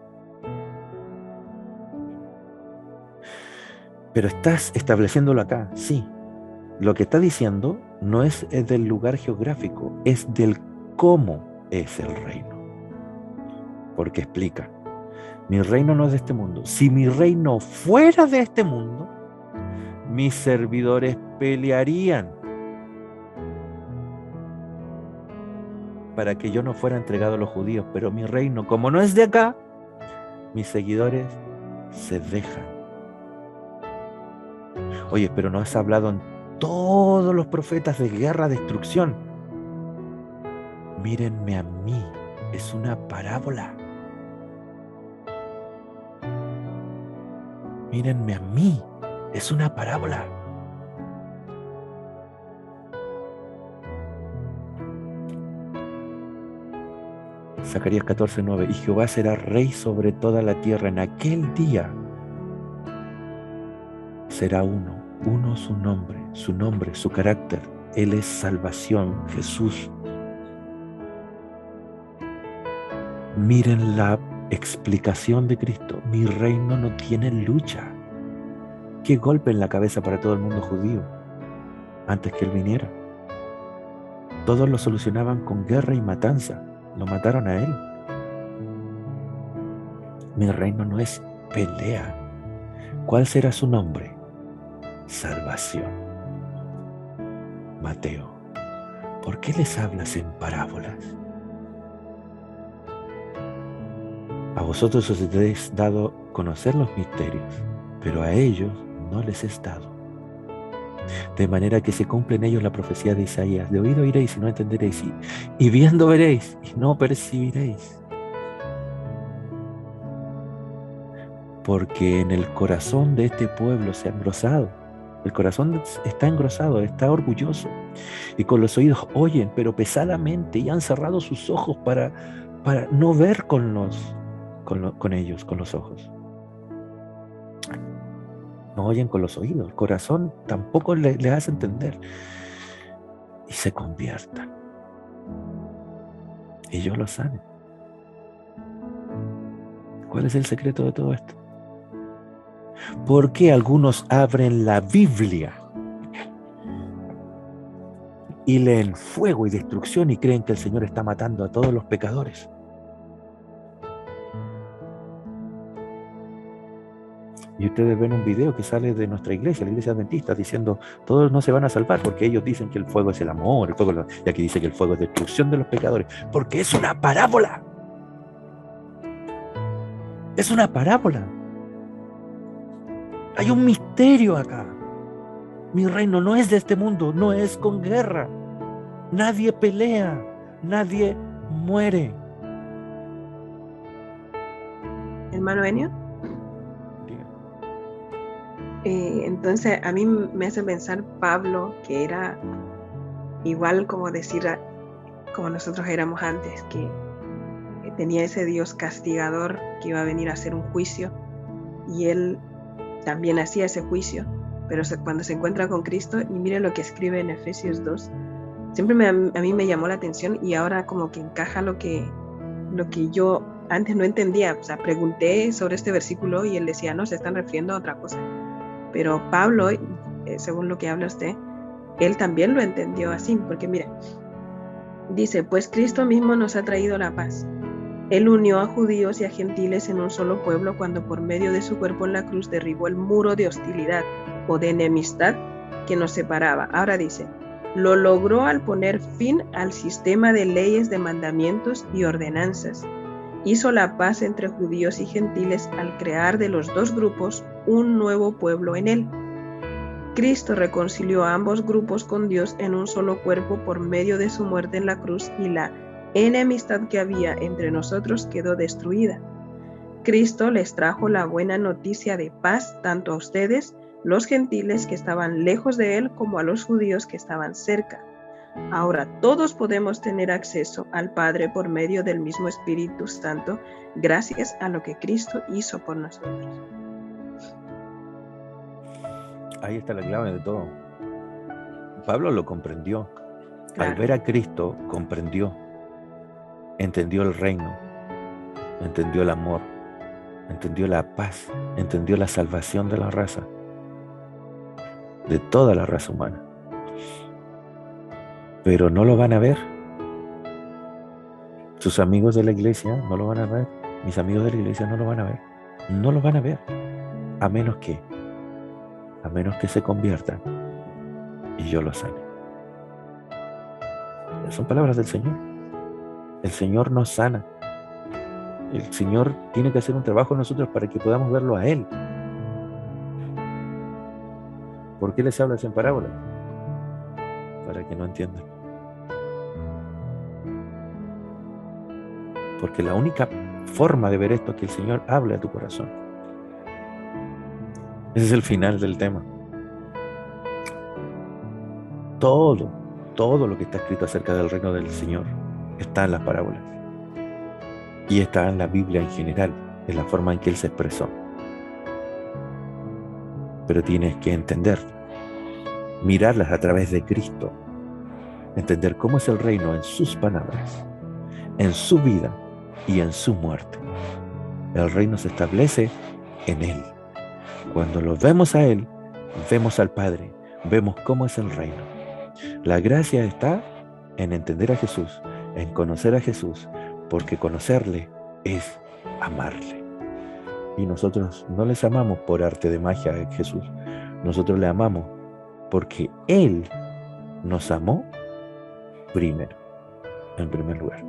Pero estás estableciéndolo acá, sí. Lo que está diciendo no es del lugar geográfico, es del cómo es el reino. Porque explica: mi reino no es de este mundo. Si mi reino fuera de este mundo, mis servidores pelearían para que yo no fuera entregado a los judíos. Pero mi reino, como no es de acá, mis seguidores se dejan. Oye, pero no has hablado en todos los profetas de guerra, destrucción. Mírenme a mí, es una parábola. Mírenme a mí, es una parábola. Zacarías 14:9. Y Jehová será rey sobre toda la tierra. En aquel día será uno su nombre, su carácter. Él es salvación, Jesús. Miren la explicación de Cristo. Mi reino no tiene lucha. Qué golpe en la cabeza para todo el mundo judío antes que Él viniera. Todos lo solucionaban con guerra y matanza. Lo mataron a Él. Mi reino no es pelea. ¿Cuál será su nombre? Salvación. Mateo, ¿por qué les hablas en parábolas? A vosotros os es dado conocer los misterios, pero a ellos no les es dado. De manera que se cumple en ellos la profecía de Isaías: de oído oiréis y no entenderéis, y viendo veréis y no percibiréis. Porque en el corazón de este pueblo se ha engrosado. El corazón está engrosado, está orgulloso. Y con los oídos oyen, pero pesadamente, y han cerrado sus ojos para no ver con ellos, con los ojos. No oyen con los oídos. El corazón tampoco les hace entender. Y se conviertan. Ellos lo saben. ¿Cuál es el secreto de todo esto? ¿Por qué algunos abren la Biblia y leen fuego y destrucción y creen que el Señor está matando a todos los pecadores? Y ustedes ven un video que sale de nuestra iglesia, la iglesia adventista, diciendo: todos no se van a salvar porque ellos dicen que el fuego es el amor, y aquí dice que el fuego es destrucción de los pecadores, porque es una parábola. Es una parábola. Hay un misterio acá. Mi reino no es de este mundo, no es con guerra. Nadie pelea, nadie muere. Hermano Enio, entonces a mí me hace pensar Pablo, que era igual como decir, como nosotros éramos antes, que tenía ese Dios castigador que iba a venir a hacer un juicio, y él también hacía ese juicio, pero cuando se encuentra con Cristo, y mire lo que escribe en Efesios 2, siempre a mí me llamó la atención y ahora como que encaja lo que yo antes no entendía. O sea, pregunté sobre este versículo y él decía, no, se están refiriendo a otra cosa. Pero Pablo, según lo que habla usted, él también lo entendió así, porque mira, dice, pues Cristo mismo nos ha traído la paz. Él unió a judíos y a gentiles en un solo pueblo cuando por medio de su cuerpo en la cruz derribó el muro de hostilidad o de enemistad que nos separaba. Ahora dice, lo logró al poner fin al sistema de leyes, de mandamientos y ordenanzas. Hizo la paz entre judíos y gentiles al crear de los dos grupos un nuevo pueblo en él. Cristo reconcilió a ambos grupos con Dios en un solo cuerpo por medio de su muerte en la cruz y la enemistad que había entre nosotros quedó destruida. Cristo les trajo la buena noticia de paz tanto a ustedes, los gentiles que estaban lejos de él, como a los judíos que estaban cerca. Ahora todos podemos tener acceso al Padre por medio del mismo Espíritu Santo, gracias a lo que Cristo hizo por nosotros. Ahí está la clave de todo. Pablo lo comprendió. Claro. Al ver a Cristo, comprendió. Entendió el reino. Entendió el amor. Entendió la paz. Entendió la salvación de la raza. De toda la raza humana. Pero no lo van a ver. Sus amigos de la iglesia no lo van a ver. Mis amigos de la iglesia no lo van a ver. No lo van a ver. A menos que se conviertan y yo los sane. Son palabras del Señor. El Señor nos sana. El Señor tiene que hacer un trabajo en nosotros para que podamos verlo a Él. ¿Por qué les hablas en parábolas? Para que no entiendan. Porque la única forma de ver esto es que el Señor hable a tu corazón. Ese es el final del tema. Todo lo que está escrito acerca del reino del Señor está en las parábolas. Y está en la Biblia en general, en la forma en que Él se expresó. Pero tienes que entender, mirarlas a través de Cristo, entender cómo es el reino en sus palabras, en su vida y en su muerte. El reino se establece en Él. Cuando lo vemos a Él, vemos al Padre, vemos cómo es el reino. La gracia está en entender a Jesús, en conocer a Jesús, porque conocerle es amarle. Y nosotros no les amamos por arte de magia a Jesús. Nosotros le amamos porque Él nos amó primero, en primer lugar.